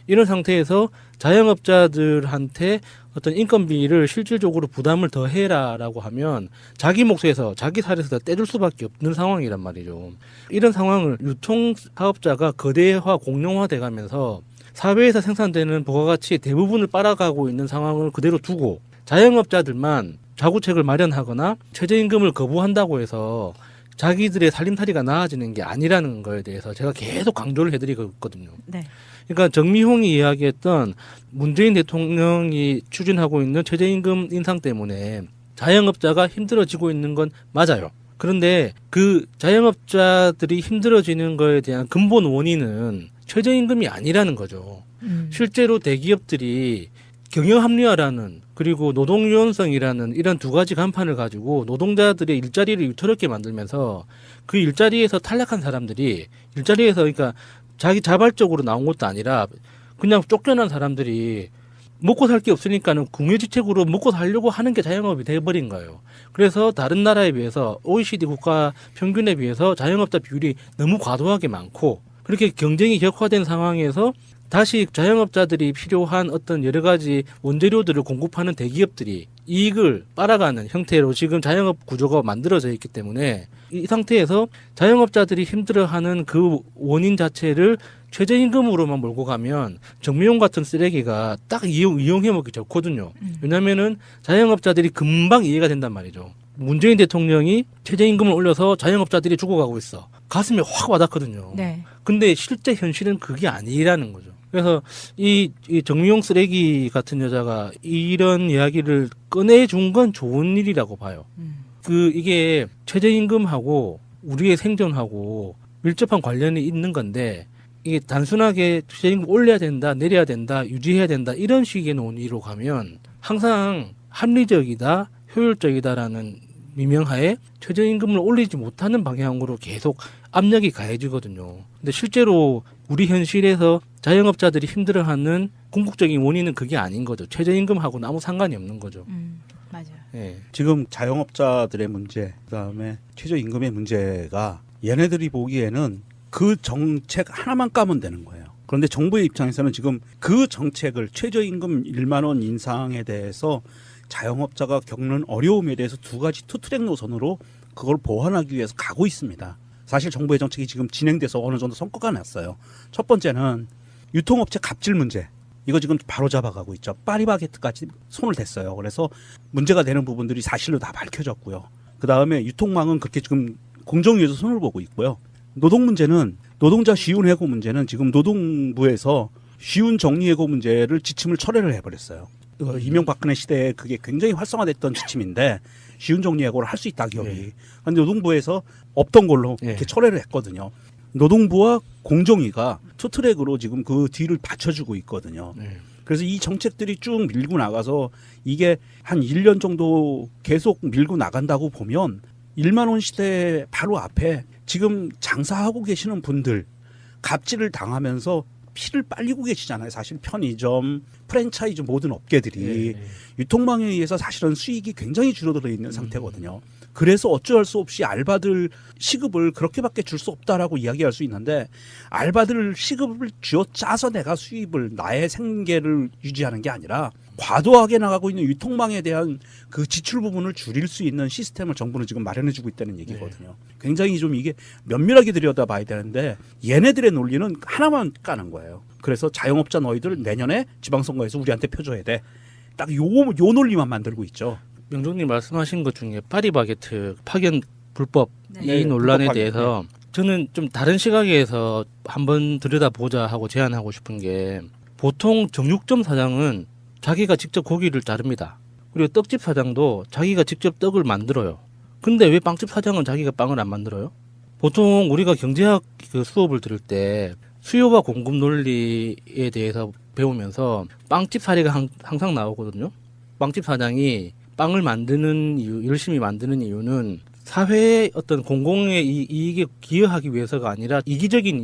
[SPEAKER 9] 이런 상태에서 자영업자들한테 어떤 인건비를 실질적으로 부담을 더 해라라고 하면 자기 몫에서 자기 살에서 떼줄 수밖에 없는 상황이란 말이죠. 이런 상황을 유통사업자가 거대화 공룡화돼 가면서 사회에서 생산되는 부가가치의 대부분을 빨아가고 있는 상황을 그대로 두고 자영업자들만 자구책을 마련하거나 최저임금을 거부한다고 해서 자기들의 살림살이가 나아지는 게 아니라는 거에 대해서 제가 계속 강조를 해드리고 있거든요.
[SPEAKER 10] 네.
[SPEAKER 9] 그러니까 정미홍이 이야기했던 문재인 대통령이 추진하고 있는 최저임금 인상 때문에 자영업자가 힘들어지고 있는 건 맞아요. 그런데 그 자영업자들이 힘들어지는 거에 대한 근본 원인은 최저임금이 아니라는 거죠. 실제로 대기업들이 경영합리화라는 그리고 노동유연성이라는 이런 두 가지 간판을 가지고 노동자들의 일자리를 유태롭게 만들면서 그 일자리에서 탈락한 사람들이 일자리에서 그러니까 자기 자발적으로 나온 것도 아니라 그냥 쫓겨난 사람들이 먹고 살 게 없으니까는 궁예지책으로 먹고 살려고 하는 게 자영업이 돼버린 거예요. 그래서 다른 나라에 비해서 OECD 국가 평균에 비해서 자영업자 비율이 너무 과도하게 많고 그렇게 경쟁이 격화된 상황에서 다시 자영업자들이 필요한 어떤 여러 가지 원재료들을 공급하는 대기업들이 이익을 빨아가는 형태로 지금 자영업 구조가 만들어져 있기 때문에 이 상태에서 자영업자들이 힘들어하는 그 원인 자체를 최저임금으로만 몰고 가면 정미용 같은 쓰레기가 딱 이용해 먹기 좋거든요. 왜냐면은 자영업자들이 금방 이해가 된단 말이죠. 문재인 대통령이 최저임금을 올려서 자영업자들이 죽어가고 있어. 가슴에 확 와닿거든요.
[SPEAKER 10] 네.
[SPEAKER 9] 근데 실제 현실은 그게 아니라는 거죠. 그래서 이 정미용 쓰레기 같은 여자가 이런 이야기를 꺼내준 건 좋은 일이라고 봐요. 이게 최저임금하고 우리의 생존하고 밀접한 관련이 있는 건데 이게 단순하게 최저임금 올려야 된다, 내려야 된다, 유지해야 된다 이런 식의 논의로 가면 항상 합리적이다, 효율적이다라는 미명하에 최저임금을 올리지 못하는 방향으로 계속 압력이 가해지거든요. 근데 실제로 우리 현실에서 자영업자들이 힘들어하는 궁극적인 원인은 그게 아닌 거죠. 최저임금하고는 아무 상관이 없는 거죠.
[SPEAKER 10] 맞아요.
[SPEAKER 9] 네.
[SPEAKER 11] 지금 자영업자들의 문제, 그다음에 최저임금의 문제가 얘네들이 보기에는 그 정책 하나만 까면 되는 거예요. 그런데 정부의 입장에서는 지금 그 정책을 최저임금 1만 원 인상에 대해서 자영업자가 겪는 어려움에 대해서 두 가지 투트랙 노선으로 그걸 보완하기 위해서 가고 있습니다. 사실 정부의 정책이 지금 진행돼서 어느 정도 성과가 났어요. 첫 번째는 유통업체 갑질 문제. 이거 지금 바로 잡아가고 있죠. 파리바게뜨까지 손을 댔어요. 그래서 문제가 되는 부분들이 사실로 다 밝혀졌고요. 그다음에 유통망은 그렇게 지금 공정위에서 손을 보고 있고요. 노동 문제는 노동자 쉬운 해고 문제는 지금 노동부에서 쉬운 정리해고 문제를 지침을 철회를 해버렸어요. 이명박근혜 시대에 그게 굉장히 활성화됐던 지침인데 쉬운 정리해고를 할 수 있다 기업이. 그런데 노동부에서 없던 걸로 이렇게 철회를 했거든요. 노동부와 공정위가 투트랙으로 지금 그 뒤를 받쳐주고 있거든요. 그래서 이 정책들이 쭉 밀고 나가서 이게 한 1년 정도 계속 밀고 나간다고 보면 1만 원 시대 바로 앞에 지금 장사하고 계시는 분들 갑질을 당하면서 피를 빨리고 계시잖아요. 사실 편의점, 프랜차이즈 모든 업계들이 유통망에 의해서 사실은 수익이 굉장히 줄어들어 있는 상태거든요. 그래서 어쩔 수 없이 알바들 시급을 그렇게밖에 줄 수 없다라고 이야기할 수 있는데 알바들 시급을 쥐어 짜서 내가 수입을 나의 생계를 유지하는 게 아니라 과도하게 나가고 있는 유통망에 대한 그 지출 부분을 줄일 수 있는 시스템을 정부는 지금 마련해주고 있다는 얘기거든요. 굉장히 좀 이게 면밀하게 들여다봐야 되는데 얘네들의 논리는 하나만 까는 거예요. 그래서 자영업자 너희들 내년에 지방선거에서 우리한테 표줘야 돼. 딱 요 논리만 만들고 있죠.
[SPEAKER 9] 명종님 말씀하신 것 중에 파리바게트 파견 불법 이 논란에
[SPEAKER 11] 불법
[SPEAKER 9] 대해서 저는 좀 다른 시각에서 한번 들여다보자 하고 제안하고 싶은 게 보통 정육점 사장은 자기가 직접 고기를 자릅니다. 그리고 떡집 사장도 자기가 직접 떡을 만들어요. 근데 왜 빵집 사장은 자기가 빵을 안 만들어요? 보통 우리가 경제학 그 수업을 들을 때 수요와 공급 논리에 대해서 배우면서 빵집 사례가 항상 나오거든요. 빵집 사장이 빵을 만드는 이유, 열심히 만드는 이유는 사회의 어떤 공공의 이익에 기여하기 위해서가 아니라 이기적인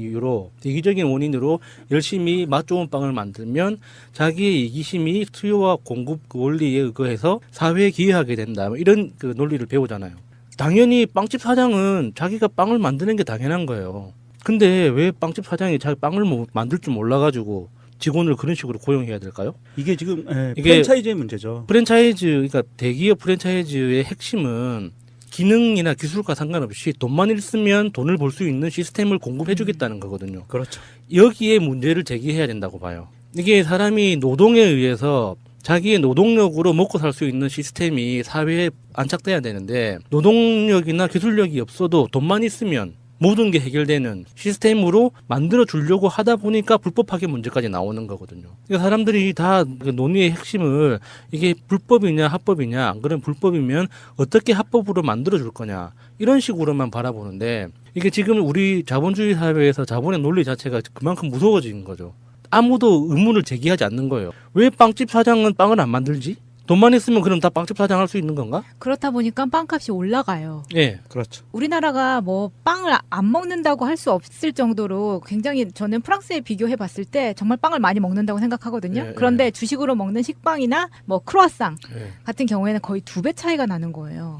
[SPEAKER 9] 원인으로 열심히 맛 좋은 빵을 만들면 자기의 이기심이 수요와 공급 원리에 의거해서 사회에 기여하게 된다. 이런 그 논리를 배우잖아요. 당연히 빵집 사장은 자기가 빵을 만드는 게 당연한 거예요. 근데 왜 빵집 사장이 자기 빵을 만들 줄 몰라가지고 직원을 그런 식으로 고용해야 될까요?
[SPEAKER 11] 이게 지금 프랜차이즈의 문제죠.
[SPEAKER 9] 그러니까 대기업 프랜차이즈의 핵심은 기능이나 기술과 상관없이 돈만 있으면 돈을 벌 수 있는 시스템을 공급해주겠다는 거거든요.
[SPEAKER 11] 그렇죠.
[SPEAKER 9] 여기에 문제를 제기해야 된다고 봐요. 이게 사람이 노동에 의해서 자기의 노동력으로 먹고 살 수 있는 시스템이 사회에 안착돼야 되는데 노동력이나 기술력이 없어도 돈만 있으면 모든 게 해결되는 시스템으로 만들어 주려고 하다 보니까 불법 파견 문제까지 나오는 거거든요. 그러니까 사람들이 다 그 논의의 핵심을 이게 불법이냐 합법이냐, 안 그러면 불법이면 어떻게 합법으로 만들어 줄 거냐 이런 식으로만 바라보는데 이게 지금 우리 자본주의 사회에서 자본의 논리 자체가 그만큼 무서워진 거죠. 아무도 의문을 제기하지 않는 거예요. 왜 빵집 사장은 빵을 안 만들지? 돈만 있으면 그럼 다 빵집 사장 할 수 있는 건가?
[SPEAKER 10] 그렇다 보니까 빵값이 올라가요.
[SPEAKER 9] 예.
[SPEAKER 11] 그렇죠.
[SPEAKER 10] 우리나라가 뭐 빵을 안 먹는다고 할 수 없을 정도로 굉장히 저는 프랑스에 비교해 봤을 때 정말 빵을 많이 먹는다고 생각하거든요.
[SPEAKER 9] 예,
[SPEAKER 10] 그런데 주식으로 먹는 식빵이나 뭐 크루아상
[SPEAKER 9] 예.
[SPEAKER 10] 같은 경우에는 거의 2배 차이가 나는 거예요.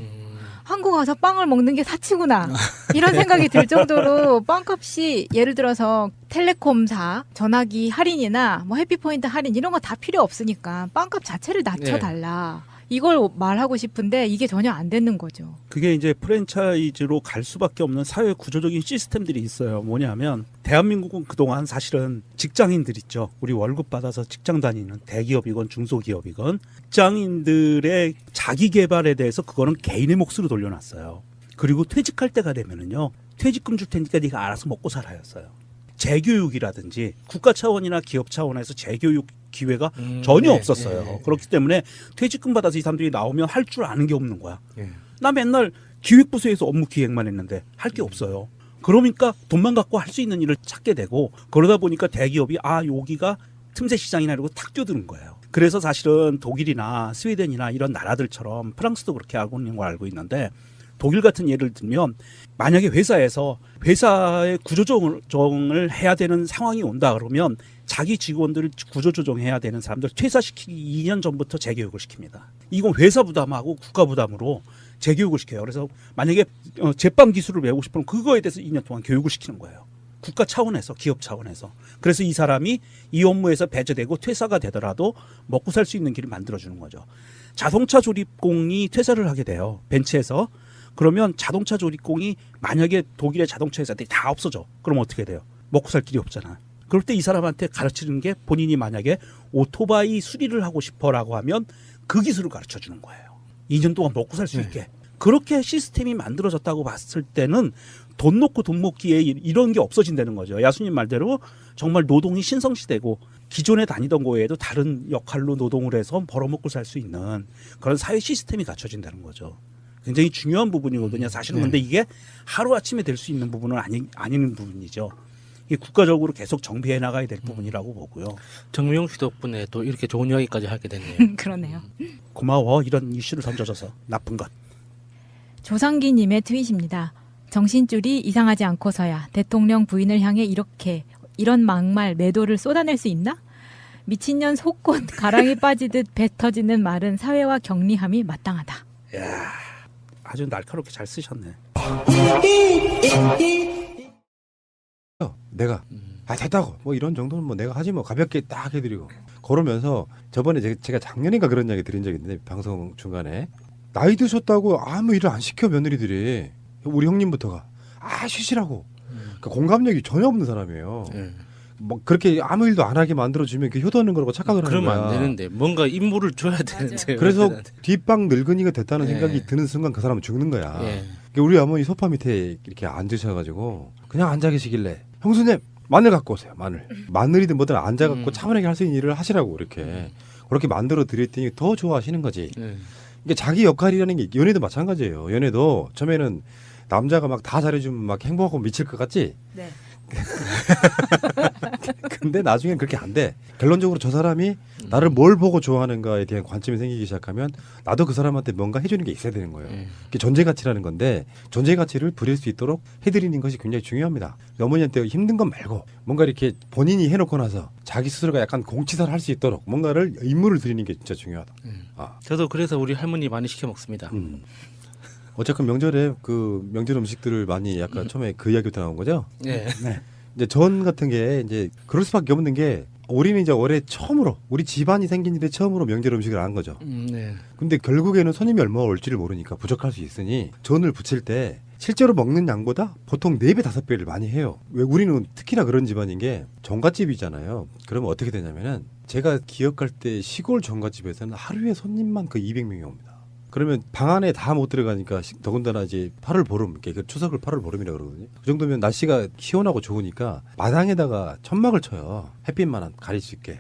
[SPEAKER 10] 한국 와서 빵을 먹는 게 사치구나 이런 생각이 들 정도로 빵값이 예를 들어서 텔레콤사 전화기 할인이나 뭐 해피포인트 할인 이런 거 다 필요 없으니까 빵값 자체를 낮춰달라. 이걸 말하고 싶은데 이게 전혀 안 되는 거죠.
[SPEAKER 11] 그게 이제 프랜차이즈로 갈 수밖에 없는 사회 구조적인 시스템들이 있어요. 뭐냐면 대한민국은 그동안 사실은 직장인들 있죠. 우리 월급 받아서 직장 다니는 대기업이건 중소기업이건 직장인들의 자기 개발에 대해서 그거는 개인의 몫으로 돌려놨어요. 그리고 퇴직할 때가 되면은요. 퇴직금 줄 테니까 네가 알아서 먹고 살아였어요. 재교육이라든지 국가 차원이나 기업 차원에서 재교육 기회가 전혀 없었어요. 그렇기 때문에 퇴직금 받아서 이 사람들이 나오면 할 줄 아는 게 없는 거야. 나 맨날 기획부서에서 업무 기획만 했는데 할 게 없어요. 그러니까 돈만 갖고 할 수 있는 일을 찾게 되고 그러다 보니까 대기업이 여기가 틈새 시장이나 이러고 탁 뛰어드는 거예요. 그래서 사실은 독일이나 스웨덴이나 이런 나라들처럼 프랑스도 그렇게 하고 있는 걸 알고 있는데 독일 같은 예를 들면 만약에 회사의 구조조정을 해야 되는 상황이 온다 그러면 자기 직원들을 구조조정해야 되는 사람들 퇴사시키기 2년 전부터 재교육을 시킵니다. 이건 회사 부담하고 국가 부담으로 재교육을 시켜요. 그래서 만약에 제빵 기술을 배우고 싶으면 그거에 대해서 2년 동안 교육을 시키는 거예요. 국가 차원에서 기업 차원에서. 그래서 이 사람이 이 업무에서 배제되고 퇴사가 되더라도 먹고 살 수 있는 길을 만들어주는 거죠. 자동차 조립공이 퇴사를 하게 돼요. 벤츠에서. 그러면 자동차 조립공이 만약에 독일의 자동차 회사들이 다 없어져. 그럼 어떻게 돼요? 먹고 살 길이 없잖아. 그럴 때 이 사람한테 가르치는 게 본인이 만약에 오토바이 수리를 하고 싶어라고 하면 그 기술을 가르쳐 주는 거예요. 2년 동안 먹고 살 수 있게. 그렇게 시스템이 만들어졌다고 봤을 때는 돈 놓고 돈 먹기에 이런 게 없어진다는 거죠. 야수님 말대로 정말 노동이 신성시되고 기존에 다니던 거에도 다른 역할로 노동을 해서 벌어먹고 살 수 있는 그런 사회 시스템이 갖춰진다는 거죠. 굉장히 중요한 부분이거든요. 사실은 근데 이게 하루아침에 될 수 있는 부분은 아닌 부분이죠. 이게 국가적으로 계속 정비해 나가야 될 부분이라고 보고요.
[SPEAKER 9] 정미용 씨 덕분에 또 이렇게 좋은 이야기까지 하게 됐네요.
[SPEAKER 10] 그러네요.
[SPEAKER 11] 고마워. 이런 이슈를 던져줘서. 나쁜 것.
[SPEAKER 10] 조상기님의 트윗입니다. 정신줄이 이상하지 않고서야 대통령 부인을 향해 이런 막말 매도를 쏟아낼 수 있나? 미친년 속꽃 가랑이 빠지듯 배 터지는 말은 사회와 격리함이 마땅하다.
[SPEAKER 11] 야, 아주 날카롭게 잘 쓰셨네.
[SPEAKER 8] 내가 됐다고 뭐 이런 정도는 뭐 내가 하지 뭐 가볍게 딱 해드리고 그러면서 저번에 제가 작년인가 그런 이야기 드린 적이 있는데 방송 중간에 나이 드셨다고 아무 일을 안 시켜 며느리들이 우리 형님부터가 쉬시라고 그러니까 공감력이 전혀 없는 사람이에요. 뭐 그렇게 아무 일도 안 하게 만들어주면 효도하는 거라고 착각을 하는 거야.
[SPEAKER 9] 그러면 안 되는데 뭔가 임무를 줘야 되는데.
[SPEAKER 8] 그래서 뒷방 늙은이가 됐다는 생각이 드는 순간 그 사람은 죽는 거야. 그러니까 우리 어머니 소파 밑에 이렇게 앉으셔가지고 그냥 앉아 계시길래 형수님 마늘 갖고 오세요. 마늘이든 뭐든 앉아갖고 차분하게 할 수 있는 일을 하시라고 그렇게 만들어 드렸더니 더 좋아하시는 거지. 그러니까 자기 역할이라는 게 연애도 마찬가지예요. 연애도 처음에는 남자가 막 다 잘해주면 막 행복하고 미칠 것 같지?
[SPEAKER 10] 네.
[SPEAKER 8] 근데 나중엔 그렇게 안 돼. 결론적으로 저 사람이 나를 뭘 보고 좋아하는가에 대한 관점이 생기기 시작하면 나도 그 사람한테 뭔가 해주는 게 있어야 되는 거예요. 그게 존재 가치라는 건데 존재 가치를 부릴 수 있도록 해드리는 것이 굉장히 중요합니다. 어머니한테 힘든 건 말고 뭔가 이렇게 본인이 해놓고 나서 자기 스스로가 약간 공치사를 할 수 있도록 뭔가를 임무를 드리는 게 진짜 중요하다.
[SPEAKER 9] 저도 그래서 우리 할머니 많이 시켜 먹습니다.
[SPEAKER 8] 어쨌든 명절에 그 명절 음식들을 많이 약간 처음에 그 이야기부터 나온 거죠.
[SPEAKER 9] 네.
[SPEAKER 8] 이제 전 같은 게 이제 그럴 수밖에 없는 게 우리는 이제 올해 처음으로 우리 집안이 생긴 일에 처음으로 명절 음식을 한 거죠.
[SPEAKER 9] 네.
[SPEAKER 8] 근데 결국에는 손님이 얼마나 올지를 모르니까 부족할 수 있으니 전을 부칠 때 실제로 먹는 양보다 보통 4배, 5배를 많이 해요. 왜 우리는 특히나 그런 집안인 게 전갓집이잖아요. 그러면 어떻게 되냐면은 제가 기억할 때 시골 전갓집에서는 하루에 손님만 거의 200명이 옵니다. 그러면 방 안에 다 못 들어가니까 더군다나 이제 8월 보름, 이렇게 추석을 8월 보름이라고 그러거든요. 그 정도면 날씨가 시원하고 좋으니까 마당에다가 천막을 쳐요. 햇빛만 가릴 수 있게.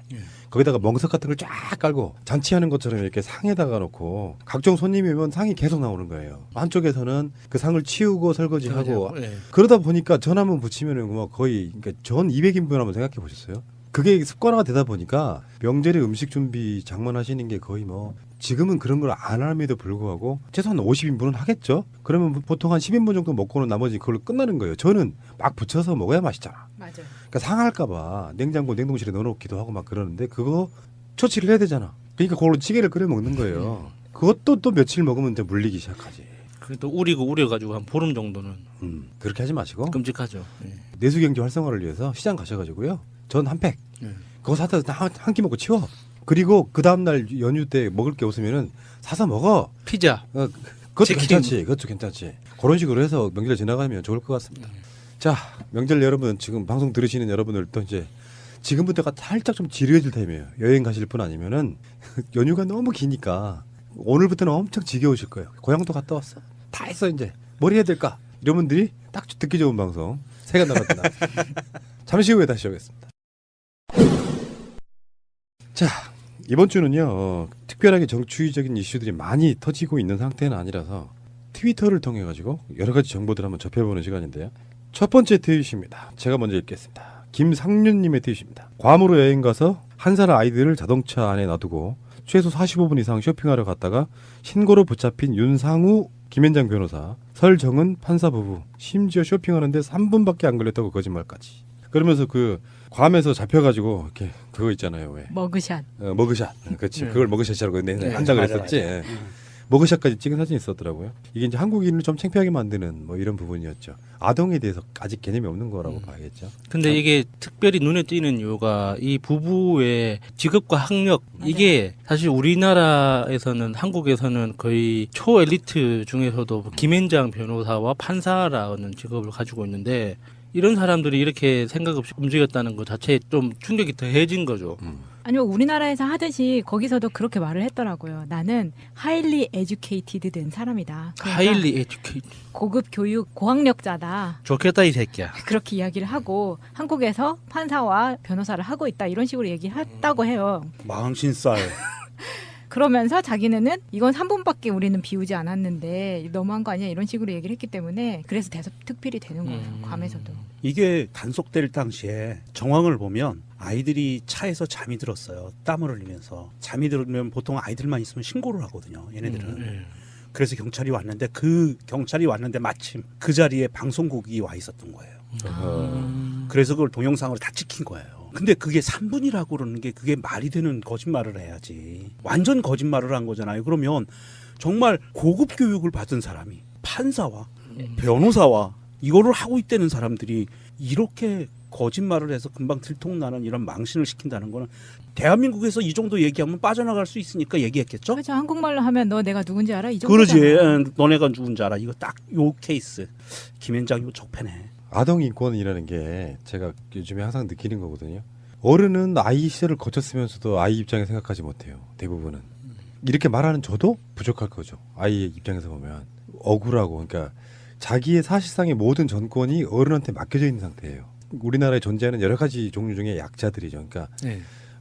[SPEAKER 8] 거기다가 멍석 같은 걸 쫙 깔고 잔치하는 것처럼 이렇게 상에다가 놓고 각종 손님이 오면 상이 계속 나오는 거예요. 한쪽에서는 그 상을 치우고 설거지하고 그러다 보니까 전 한번 붙이면은 뭐 거의 그러니까 전 200인분 한번 생각해 보셨어요? 그게 습관화가 되다 보니까 명절에 음식 준비 장만하시는 게 거의 뭐 지금은 그런 걸 안 함에도 불구하고 최소한 50인분은 하겠죠. 그러면 보통 한 10인분 정도 먹고는 나머지 그걸로 끝나는 거예요. 저는 막 붙여서 먹어야 맛있잖아.
[SPEAKER 10] 맞아요.
[SPEAKER 8] 그러니까 상할까 봐 냉동실에 넣어놓기도 하고 막 그러는데 그거 처치를 해야 되잖아. 그러니까 그걸로 찌개를 끓여 먹는 거예요. 그것도 또 며칠 먹으면 이제 물리기 시작하지.
[SPEAKER 9] 그래도 우려가지고 한 보름 정도는
[SPEAKER 8] 그렇게 하지 마시고
[SPEAKER 9] 끔찍하죠.
[SPEAKER 8] 내수경제 활성화를 위해서 시장 가셔가지고요. 전 한 팩. 그거 사다 한 끼 먹고 치워. 그리고 그 다음날 연휴 때 먹을 게 없으면은 사서 먹어.
[SPEAKER 9] 피자.
[SPEAKER 8] 그것도 치킨. 괜찮지. 그것도 괜찮지. 그런 식으로 해서 명절 지나가면 좋을 것 같습니다. 자, 명절 여러분 지금 방송 들으시는 여러분들도 이제 지금부터가 살짝 좀 지루해질 타임이에요. 여행 가실 분 아니면은 연휴가 너무 기니까 오늘부터는 엄청 지겨우실 거예요. 고향도 갔다 왔어. 다 했어 이제. 뭘 해야 될까? 이런 분들이 딱 듣기 좋은 방송. 새가 나갔다. 잠시 후에 다시 오겠습니다. 자, 이번 주는요 특별하게 정치적인 이슈들이 많이 터지고 있는 상태는 아니라서 트위터를 통해 가지고 여러 가지 정보들을 한번 접해보는 시간인데요. 첫 번째 트윗입니다. 제가 먼저 읽겠습니다. 김상윤님의 트윗입니다. 괌으로 여행 가서 한 살 아이들을 자동차 안에 놔두고 최소 45분 이상 쇼핑하러 갔다가 신고로 붙잡힌 윤상우 김현장 변호사, 설정은 판사 부부, 심지어 쇼핑하는데 3분밖에 안 걸렸다고 거짓말까지. 그러면서 그 괌에서 잡혀가지고 이렇게 그거 있잖아요. 왜?
[SPEAKER 10] 머그샷.
[SPEAKER 8] 머그샷. 그렇지. 그걸 머그샷이라고 한다 그랬었지. 머그샷까지 찍은 사진이 있었더라고요. 이게 이제 한국인을 좀 창피하게 만드는 뭐 이런 부분이었죠. 아동에 대해서 아직 개념이 없는 거라고 봐야겠죠.
[SPEAKER 9] 근데 이게 특별히 눈에 띄는 이유가 이 부부의 직업과 학력 이게 사실 우리나라에서는 한국에서는 거의 초엘리트 중에서도 김현장 변호사와 판사라는 직업을 가지고 있는데 이런 사람들이 이렇게 생각 없이 움직였다는 것 자체에 좀 충격이 더해진 거죠.
[SPEAKER 10] 아니면 우리나라에서 하듯이 거기서도 그렇게 말을 했더라고요. 나는 highly educated 된 사람이다. 그러니까
[SPEAKER 9] 하일리 에듀케이트.
[SPEAKER 10] 고급 교육 고학력자다.
[SPEAKER 9] 좋겠다 이 새끼야.
[SPEAKER 10] 그렇게 이야기를 하고 한국에서 판사와 변호사를 하고 있다 이런 식으로 얘기를 했다고 해요.
[SPEAKER 11] 망신살.
[SPEAKER 10] 그러면서 자기네는 이건 3분밖에 우리는 비우지 않았는데 너무한 거 아니야 이런 식으로 얘기를 했기 때문에 그래서 대서특필이 되는 거예요. 괌에서도.
[SPEAKER 11] 이게 단속될 당시에 정황을 보면 아이들이 차에서 잠이 들었어요. 땀을 흘리면서. 잠이 들면 보통 아이들만 있으면 신고를 하거든요. 얘네들은. 그래서 경찰이 왔는데 그 경찰이 왔는데 마침 그 자리에 방송국이 와 있었던 거예요. 그래서 그걸 동영상으로 다 찍힌 거예요. 근데 그게 3분이라고 그러는 게 그게 말이 되는 거짓말을 해야지. 완전 거짓말을 한 거잖아요. 그러면 정말 고급 교육을 받은 사람이 판사와 변호사와 이거를 하고 있다는 사람들이 이렇게 거짓말을 해서 금방 들통나는 이런 망신을 시킨다는 거는 대한민국에서 이 정도 얘기하면 빠져나갈 수 있으니까 얘기했겠죠?
[SPEAKER 10] 그렇죠. 한국말로 하면 너 내가 누군지 알아? 이
[SPEAKER 11] 그러지.
[SPEAKER 10] 정도잖아.
[SPEAKER 11] 너네가 누군지 알아. 이거 딱 요 케이스. 김현장 이거 적폐네.
[SPEAKER 8] 아동 인권이라는 게 제가 요즘에 항상 느끼는 거거든요. 어른은 아이 시절을 거쳤으면서도 아이 입장에 생각하지 못해요. 대부분은. 이렇게 말하는 저도 부족할 거죠. 아이의 입장에서 보면. 억울하고 그러니까 자기의 사실상의 모든 전권이 어른한테 맡겨져 있는 상태예요. 우리나라에 존재하는 여러 가지 종류 중에 약자들이죠. 그러니까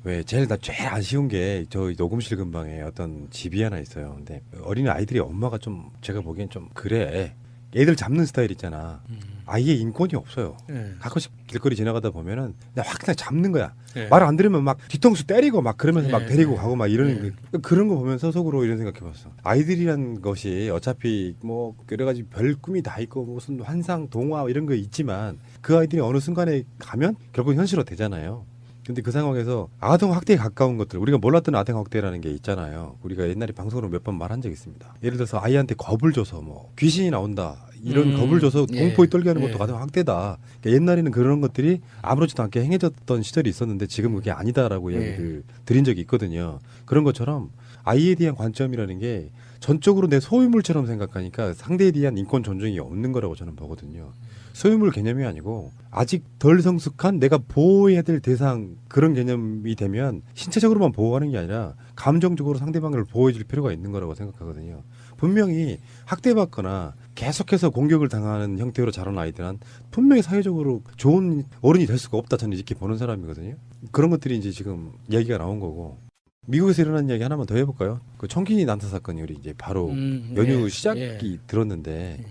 [SPEAKER 8] 왜 제일 안 쉬운 게 저희 녹음실 근방에 어떤 집이 하나 있어요. 근데 어린 아이들이 엄마가 좀 제가 보기엔 좀 그래. 애들 잡는 스타일 있잖아. 아이의 인권이 없어요. 가끔씩 길거리 지나가다 보면은 그냥 확 그냥 잡는 거야. 말 안 들으면 막 뒤통수 때리고 막 그러면서 막 데리고 가고 막 이러는 그런 거 보면서 속으로 이런 생각해봤어. 아이들이란 것이 어차피 뭐 여러 가지 별 꿈이 다 있고 무슨 환상, 동화 이런 거 있지만 그 아이들이 어느 순간에 가면 결국 현실화 되잖아요. 근데 그 상황에서 아동 학대에 가까운 것들 우리가 몰랐던 아동 학대라는 게 있잖아요. 우리가 옛날에 방송으로 몇 번 말한 적 있습니다. 예를 들어서 아이한테 겁을 줘서 뭐 귀신이 나온다 이런 겁을 줘서 공포에 떨게 하는 것도 아동 학대다. 그러니까 옛날에는 그런 것들이 아무렇지도 않게 행해졌던 시절이 있었는데 지금 그게 아니다라고 이야기를 드린 적이 있거든요. 그런 것처럼 아이에 대한 관점이라는 게 전적으로 내 소유물처럼 생각하니까 상대에 대한 인권 존중이 없는 거라고 저는 보거든요. 소유물 개념이 아니고 아직 덜 성숙한 내가 보호해야 될 대상 그런 개념이 되면 신체적으로만 보호하는 게 아니라 감정적으로 상대방을 보호해 줄 필요가 있는 거라고 생각하거든요. 분명히 학대받거나 계속해서 공격을 당하는 형태로 자란 아이들은 분명히 사회적으로 좋은 어른이 될 수가 없다 저는 이렇게 보는 사람이거든요. 그런 것들이 이제 지금 얘기가 나온 거고 미국에서 일어난 이야기 하나만 더 해볼까요? 그 청kin이 난타 사건이 우리 이제 바로 연휴 시작이 들었는데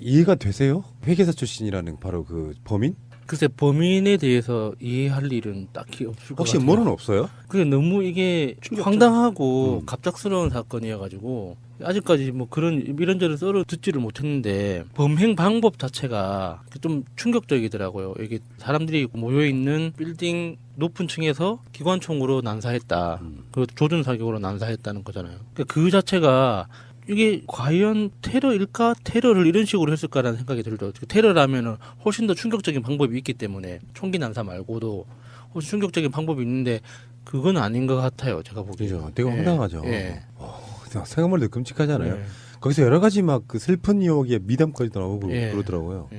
[SPEAKER 8] 이해가 되세요? 회계사 출신이라는 바로 그 범인?
[SPEAKER 9] 글쎄 범인에 대해서 이해할 일은 딱히 없을 것
[SPEAKER 8] 혹시
[SPEAKER 9] 같아요.
[SPEAKER 8] 뭐는 없어요?
[SPEAKER 9] 그게 너무 이게 황당하고 갑작스러운 사건이어가지고 아직까지 뭐 그런 이런저런 썰을 듣지를 못했는데 범행 방법 자체가 좀 충격적이더라고요. 이게 사람들이 모여 있는 빌딩 높은 층에서 기관총으로 난사했다. 그 조준 사격으로 난사했다는 거잖아요. 그러니까 그 자체가 이게 과연 테러일까? 테러를 이런 식으로 했을까라는 생각이 들죠. 테러라면은 훨씬 더 충격적인 방법이 있기 때문에 총기 난사 말고도 훨씬 충격적인 방법이 있는데 그건 아닌 것 같아요. 제가 보기에는.
[SPEAKER 8] 그죠. 되게 황당하죠. 생각만 해도 끔찍하잖아요. 거기서 여러 가지 막 그 슬픈 이야기에 미담까지도 나오고 그러더라고요.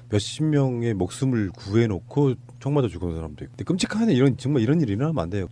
[SPEAKER 8] 몇십 명의 목숨을 구해놓고 총 맞아 죽은 사람도 있고. 근데 끔찍하네. 정말 이런 일이 일어나면 안 돼요.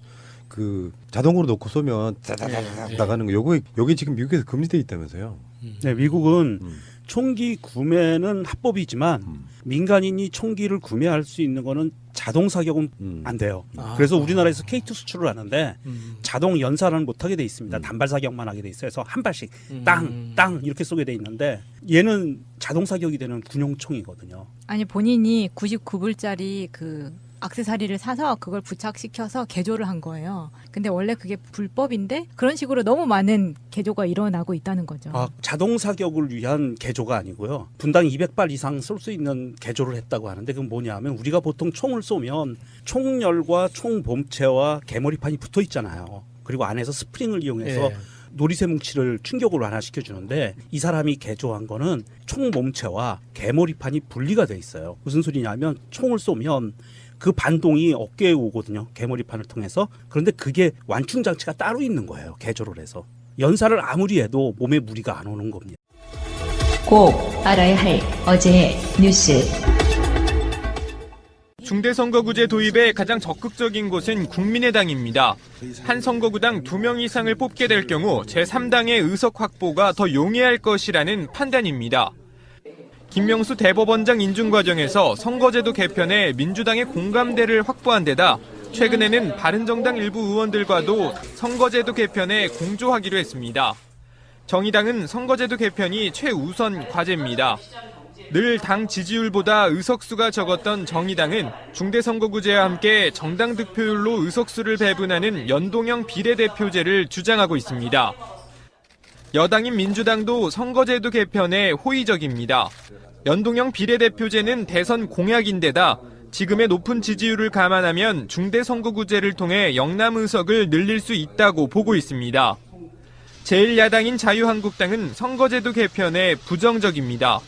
[SPEAKER 8] 그 자동으로 놓고 쏘면 짜자자자 나가는 거 요게 지금 미국에서 금지돼 있다면서요.
[SPEAKER 11] 네, 미국은 총기 구매는 합법이지만 민간인이 총기를 구매할 수 있는 거는 자동 사격은 안 돼요. 그래서 우리나라에서 K2 수출을 하는데 자동 연사는 못 하게 돼 있습니다. 단발 사격만 하게 돼 있어요. 그래서 한 발씩 땅 이렇게 쏘게 돼 있는데 얘는 자동 사격이 되는 군용총이거든요.
[SPEAKER 10] 아니 본인이 99불짜리 그 액세서리를 사서 그걸 부착시켜서 개조를 한 거예요. 근데 원래 그게 불법인데 그런 식으로 너무 많은 개조가 일어나고 있다는 거죠.
[SPEAKER 11] 자동 사격을 위한 개조가 아니고요. 분당 200발 이상 쏠 수 있는 개조를 했다고 하는데 그건 뭐냐면 우리가 보통 총을 쏘면 총열과 총 몸체와 개머리판이 붙어 있잖아요. 그리고 안에서 스프링을 이용해서 놀이새 뭉치를 충격으로 완화시켜 주는데 이 사람이 개조한 거는 총 몸체와 개머리판이 분리가 돼 있어요. 무슨 소리냐면 총을 쏘면 그 반동이 어깨에 오거든요. 개머리판을 통해서. 그런데 그게 완충 장치가 따로 있는 거예요. 개조를 해서. 연사를 아무리 해도 몸에 무리가 안 오는 겁니다.
[SPEAKER 1] 꼭 알아야 할 어제의 뉴스.
[SPEAKER 2] 중대선거구제 도입에 가장 적극적인 곳은 국민의당입니다. 한 선거구당 2명 이상을 뽑게 될 경우 제3당의 의석 확보가 더 용이할 것이라는 판단입니다. 김명수 대법원장 인준 과정에서 선거제도 개편에 민주당의 공감대를 확보한 데다 최근에는 바른정당 일부 의원들과도 선거제도 개편에 공조하기로 했습니다. 정의당은 선거제도 개편이 최우선 과제입니다. 늘 당 지지율보다 의석수가 적었던 정의당은 중대선거구제와 함께 정당 득표율로 의석수를 배분하는 연동형 비례대표제를 주장하고 있습니다. 여당인 민주당도 선거제도 개편에 호의적입니다. 연동형 비례대표제는 대선 공약인데다 지금의 높은 지지율을 감안하면 중대선거구제를 통해 영남 의석을 늘릴 수 있다고 보고 있습니다. 제1야당인 자유한국당은 선거제도 개편에 부정적입니다.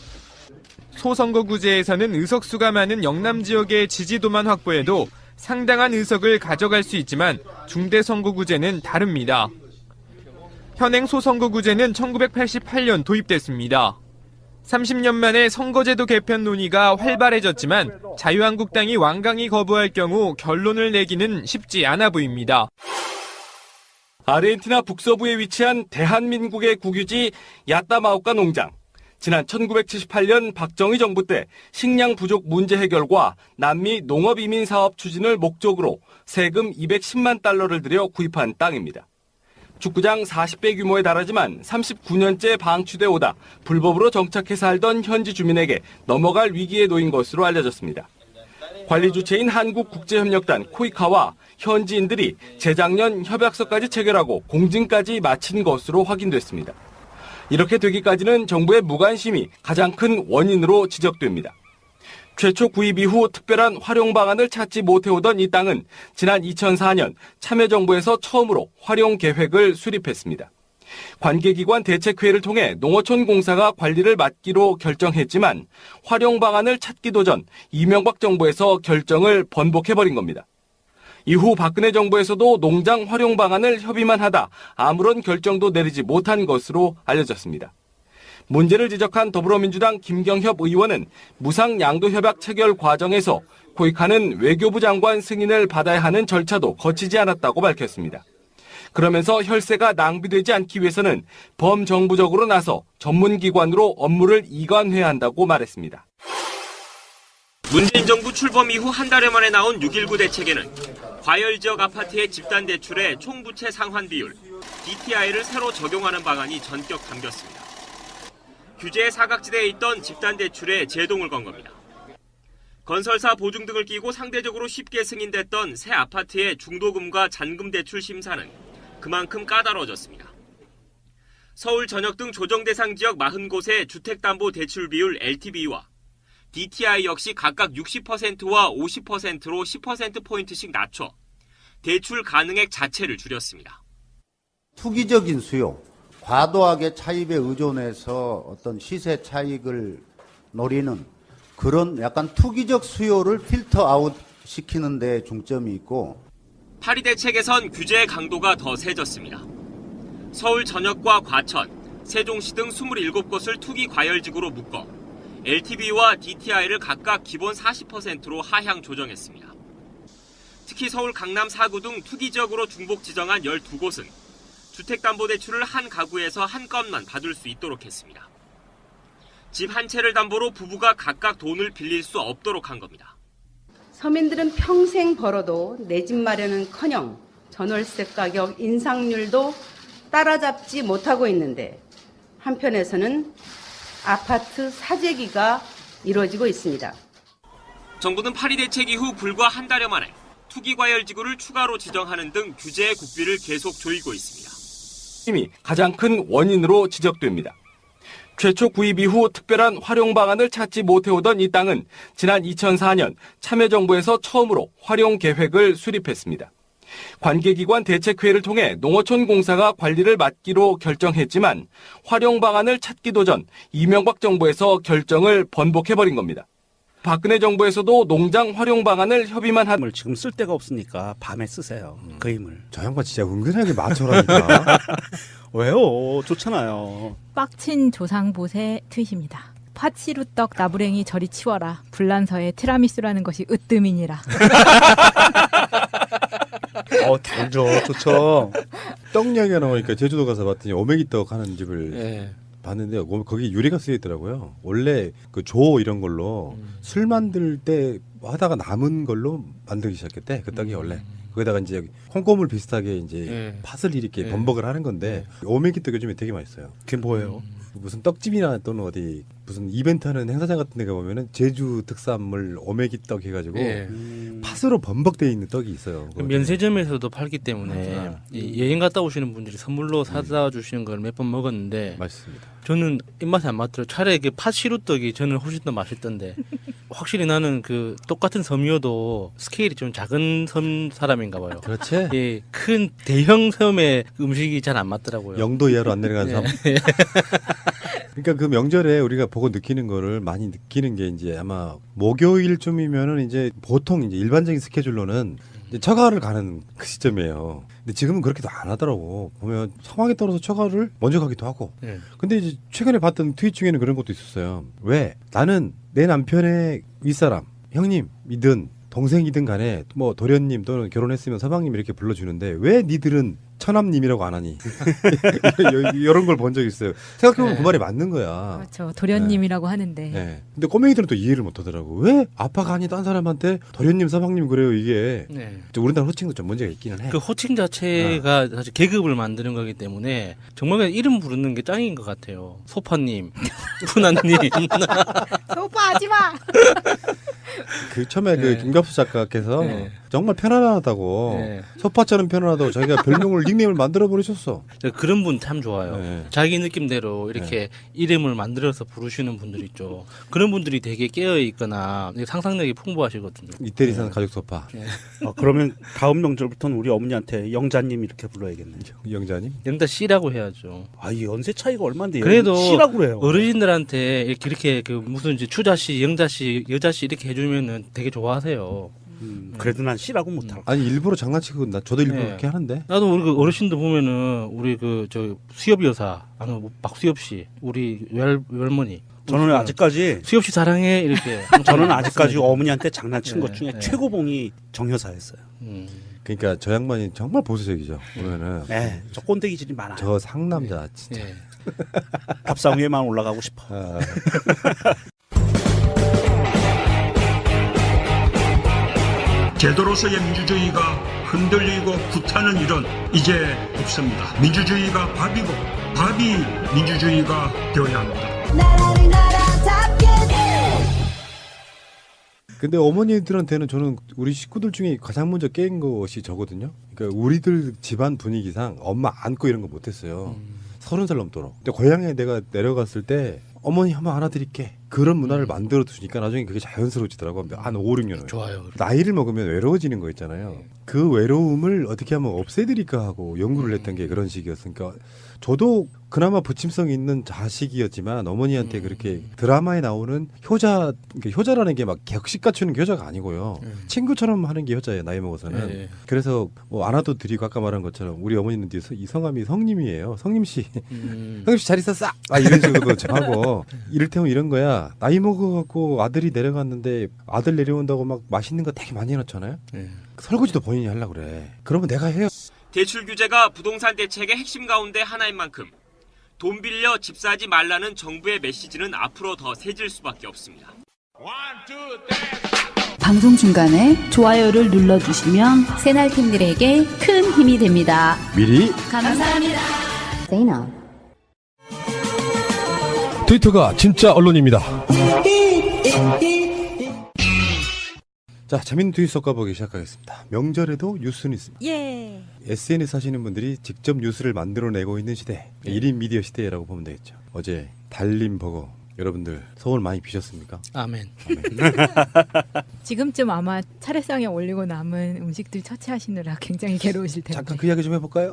[SPEAKER 2] 소선거구제에서는 의석수가 많은 영남 지역의 지지도만 확보해도 상당한 의석을 가져갈 수 있지만 중대선거구제는 다릅니다. 현행 소선거구제는 1988년 도입됐습니다. 30년 만에 선거제도 개편 논의가 활발해졌지만 자유한국당이 완강히 거부할 경우 결론을 내기는 쉽지 않아 보입니다.
[SPEAKER 3] 아르헨티나 북서부에 위치한 대한민국의 국유지 야따마오카 농장. 지난 1978년 박정희 정부 때 식량 부족 문제 해결과 남미 농업 이민 사업 추진을 목적으로 세금 210만 달러를 들여 구입한 땅입니다. 축구장 40배 규모에 달하지만 39년째 방치돼 오다 불법으로 정착해 살던 현지 주민에게 넘어갈 위기에 놓인 것으로 알려졌습니다. 관리 주체인 한국국제협력단 코이카와 현지인들이 재작년 협약서까지 체결하고 공증까지 마친 것으로 확인됐습니다. 이렇게 되기까지는 정부의 무관심이 가장 큰 원인으로 지적됩니다. 최초 구입 이후 특별한 활용 방안을 찾지 못해오던 이 땅은 지난 2004년 참여정부에서 처음으로 활용 계획을 수립했습니다. 관계기관 대책회의를 통해 농어촌 공사가 관리를 맡기로 결정했지만 활용 방안을 찾기도 전 이명박 정부에서 결정을 번복해버린 겁니다. 이후 박근혜 정부에서도 농장 활용 방안을 협의만 하다 아무런 결정도 내리지 못한 것으로 알려졌습니다. 문제를 지적한 더불어민주당 김경협 의원은 무상양도협약 체결 과정에서 코이카는 외교부 장관 승인을 받아야 하는 절차도 거치지 않았다고 밝혔습니다. 그러면서 혈세가 낭비되지 않기 위해서는 범정부적으로 나서 전문기관으로 업무를 이관해야 한다고 말했습니다.
[SPEAKER 4] 문재인 정부 출범 이후 한 달여 만에 나온 6.19 대책에는 과열 지역 아파트의 집단 대출의 총부채 상환 비율, DTI를 새로 적용하는 방안이 전격 담겼습니다. 규제의 사각지대에 있던 집단 대출에 제동을 건 겁니다. 건설사 보증 등을 끼고 상대적으로 쉽게 승인됐던 새 아파트의 중도금과 잔금 대출 심사는 그만큼 까다로워졌습니다. 서울 전역 등 조정 대상 지역 40곳의 주택담보 대출 비율 LTV와 DTI 역시 각각 60%와 50%로 10%포인트씩 낮춰 대출 가능액 자체를 줄였습니다.
[SPEAKER 5] 투기적인 수요, 과도하게 차입에 의존해서 어떤 시세 차익을 노리는 그런 약간 투기적 수요를 필터 아웃 시키는 데 중점이 있고,
[SPEAKER 4] 파리 대책에선 규제의 강도가 더 세졌습니다. 서울 전역과 과천, 세종시 등 27곳을 투기 과열지구로 묶어 LTV와 DTI를 각각 기본 40%로 하향 조정했습니다. 특히 서울 강남 4구 등 투기적으로 중복 지정한 12곳은 주택담보대출을 한 가구에서 한 건만 받을 수 있도록 했습니다. 집 한 채를 담보로 부부가 각각 돈을 빌릴 수 없도록 한 겁니다.
[SPEAKER 6] 서민들은 평생 벌어도 내 집 마련은커녕 전월세 가격 인상률도 따라잡지 못하고 있는데 한편에서는 아파트 사재기가 이루어지고 있습니다.
[SPEAKER 4] 정부는 파리 대책 이후 불과 한 달여 만에 투기 과열지구를 추가로 지정하는 등 규제의 국비를 계속 조이고 있습니다.
[SPEAKER 3] 이미 가장 큰 원인으로 지적됩니다. 최초 구입 이후 특별한 활용 방안을 찾지 못해오던 이 땅은 지난 2004년 참여정부에서 처음으로 활용 계획을 수립했습니다. 관계기관 대책회의를 통해 농어촌 공사가 관리를 맡기로 결정했지만 활용 방안을 찾기도 전 이명박 정부에서 결정을 번복해버린 겁니다. 박근혜 정부에서도 농장 활용 방안을 협의만
[SPEAKER 11] 함을 지금 쓸 데가 없으니까 밤에 쓰세요. 그 힘을.
[SPEAKER 8] 저 양반 진짜 은근하게 맞춰라니까.
[SPEAKER 11] 왜요? 좋잖아요.
[SPEAKER 10] 빡친 조상봇의 트윗입니다. 팥시루떡 나부랭이 저리 치워라. 불란서의 티라미수라는 것이 으뜸이니라.
[SPEAKER 11] 달죠. 좋죠.
[SPEAKER 8] 떡 이야기가 나오니까 제주도 가서 봤더니 오메기떡 하는 집을
[SPEAKER 9] 예.
[SPEAKER 8] 봤는데 거기 유래가 쓰여 있더라고요. 원래 그 조 이런 걸로 술 만들 때 하다가 남은 걸로 만들기 시작했대. 그 떡이 원래. 거기다가 이제 콩고물 비슷하게 이제 팥을 이렇게 범벅을 하는 건데 오메기떡 요즘에 되게 맛있어요.
[SPEAKER 11] 그게 뭐예요?
[SPEAKER 8] 무슨 떡집이나 또는 어디 무슨 이벤트 하는 행사장 같은 데 가보면은 제주 특산물 오메기떡 해가지고 팥으로 범벅되어 있는 떡이 있어요.
[SPEAKER 9] 면세점에서도 팔기 때문에 이 여행 갔다 오시는 분들이 선물로 사다 주시는 걸 몇 번 먹었는데
[SPEAKER 8] 맛있습니다.
[SPEAKER 9] 저는 입맛에 안 맞더라고요. 차라리 그 팥시루떡이 저는 훨씬 더 맛있던데 확실히 나는 그 똑같은 섬이어도 스케일이 좀 작은 섬 사람인가 봐요.
[SPEAKER 8] 그렇지.
[SPEAKER 9] 예, 큰 대형 섬의 음식이 잘 안 맞더라고요.
[SPEAKER 8] 영도 이하로 안 내려간 섬. 그러니까 그 명절에 우리가 보고 느끼는 거를 많이 느끼는 게 이제 아마 목요일쯤이면은 이제 보통 이제 일반적인 스케줄로는 이제 처가를 가는 그 시점이에요. 근데 지금은 그렇게도 안 하더라고. 보면 상황에 따라서 처가를 먼저 가기도 하고. 근데 이제 최근에 봤던 트윗 중에는 그런 것도 있었어요. 왜? 나는 내 남편의 윗사람, 형님이든 동생이든 간에 뭐 도련님 또는 결혼했으면 서방님 이렇게 불러주는데 왜 니들은 처남님이라고 안 하니? 이런 걸 본 적이 있어요. 생각해보면 그 말이 맞는 거야.
[SPEAKER 10] 그렇죠. 도련님이라고 하는데.
[SPEAKER 8] 네. 근데 꼬맹이들은 또 이해를 못 하더라고. 왜 아빠가 아니 딴 사람한테 도련님, 서방님 그래요 이게. 우리나라 호칭도 좀 문제가 있기는 해.
[SPEAKER 9] 그 호칭 자체가 사실 계급을 만드는 거기 때문에 정말 그냥 이름 부르는 게 짱인 것 같아요. 소파님, 푸나님.
[SPEAKER 10] 소파 하지 마.
[SPEAKER 8] 그 처음에 그 김갑수 작가께서 정말 편안하다고 소파처럼 편안하다고 자기가 별명을 닉네임을 만들어 버리셨어.
[SPEAKER 9] 그런 분 참 좋아요. 자기 느낌대로 이렇게 이름을 만들어서 부르시는 분들 있죠. 그런 분들이 되게 깨어 있거나 상상력이 풍부하시거든요.
[SPEAKER 8] 이태리 사는 가족 소파.
[SPEAKER 11] 그러면 다음 명절부터는 우리 어머니한테 영자님 이렇게 불러야겠네요.
[SPEAKER 8] 영자님?
[SPEAKER 9] 영자 씨라고 해야죠.
[SPEAKER 11] 아, 이 연세 차이가 얼마인데
[SPEAKER 9] 그래도
[SPEAKER 11] 씨라고 그래요.
[SPEAKER 9] 어르신들한테 이렇게 그 무슨 이제 추자 씨, 영자 씨, 여자 씨 이렇게 해주면은 되게 좋아하세요.
[SPEAKER 11] 그래도 난 씨라고 못하고.
[SPEAKER 8] 아니 일부러 장난치고 저도 일부러 그렇게 하는데.
[SPEAKER 9] 나도 우리 그 어르신들 보면은 우리 그 저 수협 여사, 박수협 씨, 우리 외할머니.
[SPEAKER 11] 저는 아직까지
[SPEAKER 9] 수협 씨 사랑해 이렇게.
[SPEAKER 11] 저는 아직까지 어머니한테 장난친 것 중에 최고봉이 정여사였어요.
[SPEAKER 8] 그러니까 저 양반이 정말 보수적이죠. 보면은.
[SPEAKER 11] 네, 저 꼰대기질이 많아요.
[SPEAKER 8] 저 상남자 진짜.
[SPEAKER 11] 밥상 위에만 올라가고 싶어.
[SPEAKER 13] 제도로서의 민주주의가 흔들리고 구타는 일은 이제 없습니다. 민주주의가 밥이고 밥이 민주주의가 되어야 합니다.
[SPEAKER 8] 근데 어머니들한테는 저는 우리 식구들 중에 가장 먼저 깨인 것이 저거든요. 그러니까 우리들 집안 분위기상 엄마 안고 이런 거 못했어요. 30살 넘도록. 근데 고향에 내가 내려갔을 때 어머니 한번 안아드릴게. 그런 문화를 만들어 두니까 나중에 그게 자연스러워지더라고. 한 5, 6년을.
[SPEAKER 9] 좋아요.
[SPEAKER 8] 나이를 먹으면 외로워지는 거 있잖아요. 그 외로움을 어떻게 하면 없애드릴까 하고 연구를 했던 게 그런 식이었으니까 저도 그나마 부침성 있는 자식이었지만 어머니한테 그렇게 드라마에 나오는 효자, 그러니까 효자라는 게 막 격식 갖추는 게 효자가 아니고요. 친구처럼 하는 게 효자예요. 나이 먹어서는. 그래서 뭐 안아도 드리고 아까 말한 것처럼 우리 어머니는 이 성함이 성님이에요. 성님 씨. 성님 씨 잘 있었어? 이런 식으로 하고 이를테면 이런 거야. 나이 먹어갖고 아들이 내려갔는데 아들 내려온다고 막 맛있는 거 되게 많이 해놓잖아요. 설거지도 본인이 하려고 그래. 그러면 내가 해요.
[SPEAKER 4] 대출 규제가 부동산 대책의 핵심 가운데 하나인 만큼 돈 빌려 집 사지 말라는 정부의 메시지는 앞으로 더 세질 수밖에 없습니다.
[SPEAKER 7] 방송 중간에 좋아요를 눌러주시면 새날팀들에게 큰 힘이 됩니다.
[SPEAKER 8] 미리
[SPEAKER 7] 감사합니다.
[SPEAKER 15] 트위터가 진짜 언론입니다.
[SPEAKER 8] 자, 재밌는 트윗 섞어보기 시작하겠습니다. 명절에도 뉴스는 있습니다.
[SPEAKER 10] 예.
[SPEAKER 8] SNS 하시는 분들이 직접 뉴스를 만들어내고 있는 시대, 1인 미디어 시대라고 보면 되겠죠. 어제 달림버거 여러분들 서울 많이 비셨습니까?
[SPEAKER 9] 아멘.
[SPEAKER 10] 지금쯤 아마 차례상에 올리고 남은 음식들 처치하시느라 굉장히 괴로우실 텐데.
[SPEAKER 8] 잠깐 그 이야기 좀 해볼까요?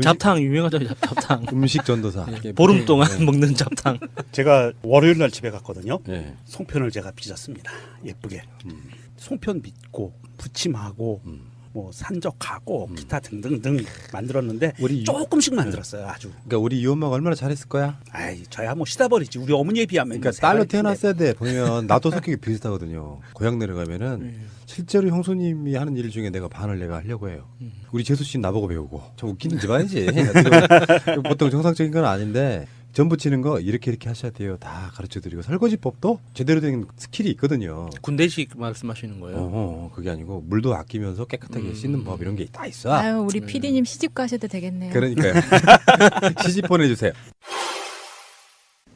[SPEAKER 9] 잡탕 유명하죠. 잡탕.
[SPEAKER 8] 음식 전도사.
[SPEAKER 9] 보름 동안 먹는 잡탕.
[SPEAKER 11] 제가 월요일 날 집에 갔거든요.
[SPEAKER 8] 네.
[SPEAKER 11] 송편을 제가 빚었습니다. 예쁘게. 송편 빚고 부침하고 뭐 산적하고 기타 등등등 만들었는데
[SPEAKER 8] 우리
[SPEAKER 11] 조금씩 만들었어요. 아주.
[SPEAKER 8] 그러니까 우리 이 엄마가 얼마나 잘했을 거야?
[SPEAKER 11] 아이 저야 뭐 시다버리지. 우리 어머니에 비하면.
[SPEAKER 8] 그러니까 딸로 태어났어야 돼. 보면 나도 성격이 비슷하거든요. 고향 내려가면은 실제로 형수님이 하는 일 중에 내가 반을 내가 하려고 해요. 우리 재수 씨는 나보고 배우고. 좀 웃기는 집안이지. 보통 정상적인 건 아닌데 전 부치는 거 이렇게 하셔야 돼요. 다 가르쳐드리고 설거지법도 제대로 된 스킬이 있거든요.
[SPEAKER 9] 군대식 말씀하시는 거예요?
[SPEAKER 8] 그게 아니고 물도 아끼면서 깨끗하게 씻는 법 이런 게 다 있어.
[SPEAKER 10] 아유, 우리 PD님 시집 가셔도 되겠네요.
[SPEAKER 8] 그러니까요. 시집 보내주세요.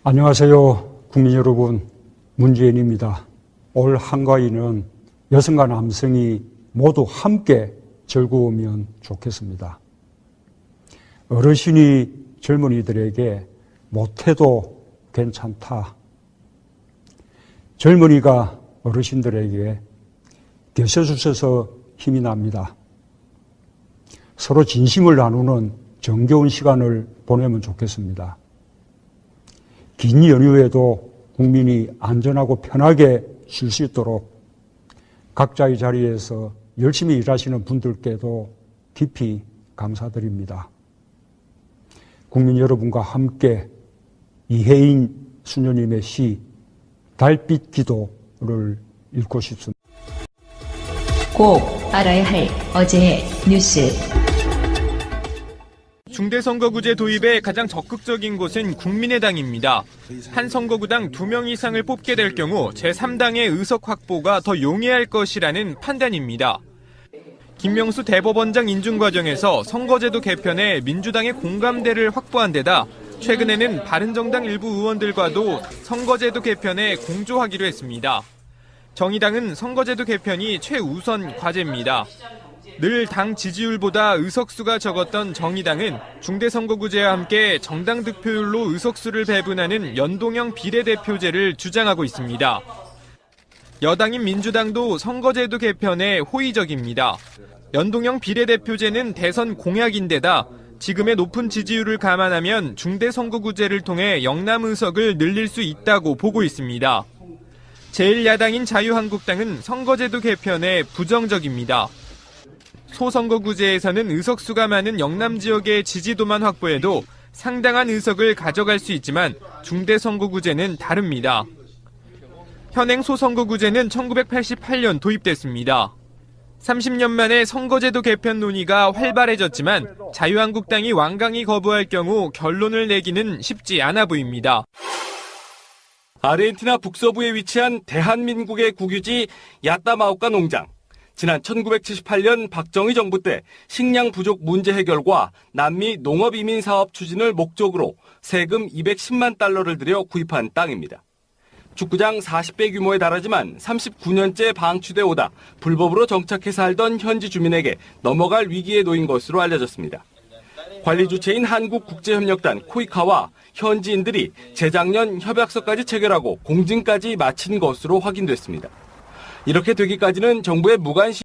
[SPEAKER 12] 안녕하세요. 국민 여러분. 문재인입니다. 올 한가위는 여성과 남성이 모두 함께 즐거우면 좋겠습니다. 어르신이 젊은이들에게 못해도 괜찮다. 젊은이가 어르신들에게 계셔주셔서 힘이 납니다. 서로 진심을 나누는 정겨운 시간을 보내면 좋겠습니다. 긴 연휴에도 국민이 안전하고 편하게 쉴 수 있도록 각자의 자리에서 열심히 일하시는 분들께도 깊이 감사드립니다. 국민 여러분과 함께 이혜인 수녀님의 시 달빛 기도를 읽고 싶습니다.
[SPEAKER 1] 꼭 알아야 할 어제의 뉴스.
[SPEAKER 2] 중대선거구제 도입에 가장 적극적인 곳은 국민의당입니다. 한 선거구당 2명 이상을 뽑게 될 경우 제3당의 의석 확보가 더 용이할 것이라는 판단입니다. 김명수 대법원장 인준 과정에서 선거제도 개편에 민주당의 공감대를 확보한 데다 최근에는 바른정당 일부 의원들과도 선거제도 개편에 공조하기로 했습니다. 정의당은 선거제도 개편이 최우선 과제입니다. 늘 당 지지율보다 의석수가 적었던 정의당은 중대선거구제와 함께 정당 득표율로 의석수를 배분하는 연동형 비례대표제를 주장하고 있습니다. 여당인 민주당도 선거제도 개편에 호의적입니다. 연동형 비례대표제는 대선 공약인데다 지금의 높은 지지율을 감안하면 중대선거구제를 통해 영남 의석을 늘릴 수 있다고 보고 있습니다. 제1야당인 자유한국당은 선거제도 개편에 부정적입니다. 소선거구제에서는 의석수가 많은 영남 지역의 지지도만 확보해도 상당한 의석을 가져갈 수 있지만 중대선거구제는 다릅니다. 현행 소선거구제는 1988년 도입됐습니다. 30년 만에 선거제도 개편 논의가 활발해졌지만 자유한국당이 완강히 거부할 경우 결론을 내기는 쉽지 않아 보입니다.
[SPEAKER 3] 아르헨티나 북서부에 위치한 대한민국의 국유지 야따마오카 농장. 지난 1978년 박정희 정부 때 식량 부족 문제 해결과 남미 농업 이민 사업 추진을 목적으로 세금 210만 달러를 들여 구입한 땅입니다. 축구장 40배 규모에 달하지만 39년째 방치돼 오다 불법으로 정착해 살던 현지 주민에게 넘어갈 위기에 놓인 것으로 알려졌습니다. 관리 주체인 한국국제협력단 코이카와 현지인들이 재작년 협약서까지 체결하고 공증까지 마친 것으로 확인됐습니다. 이렇게 되기까지는 정부의 무관심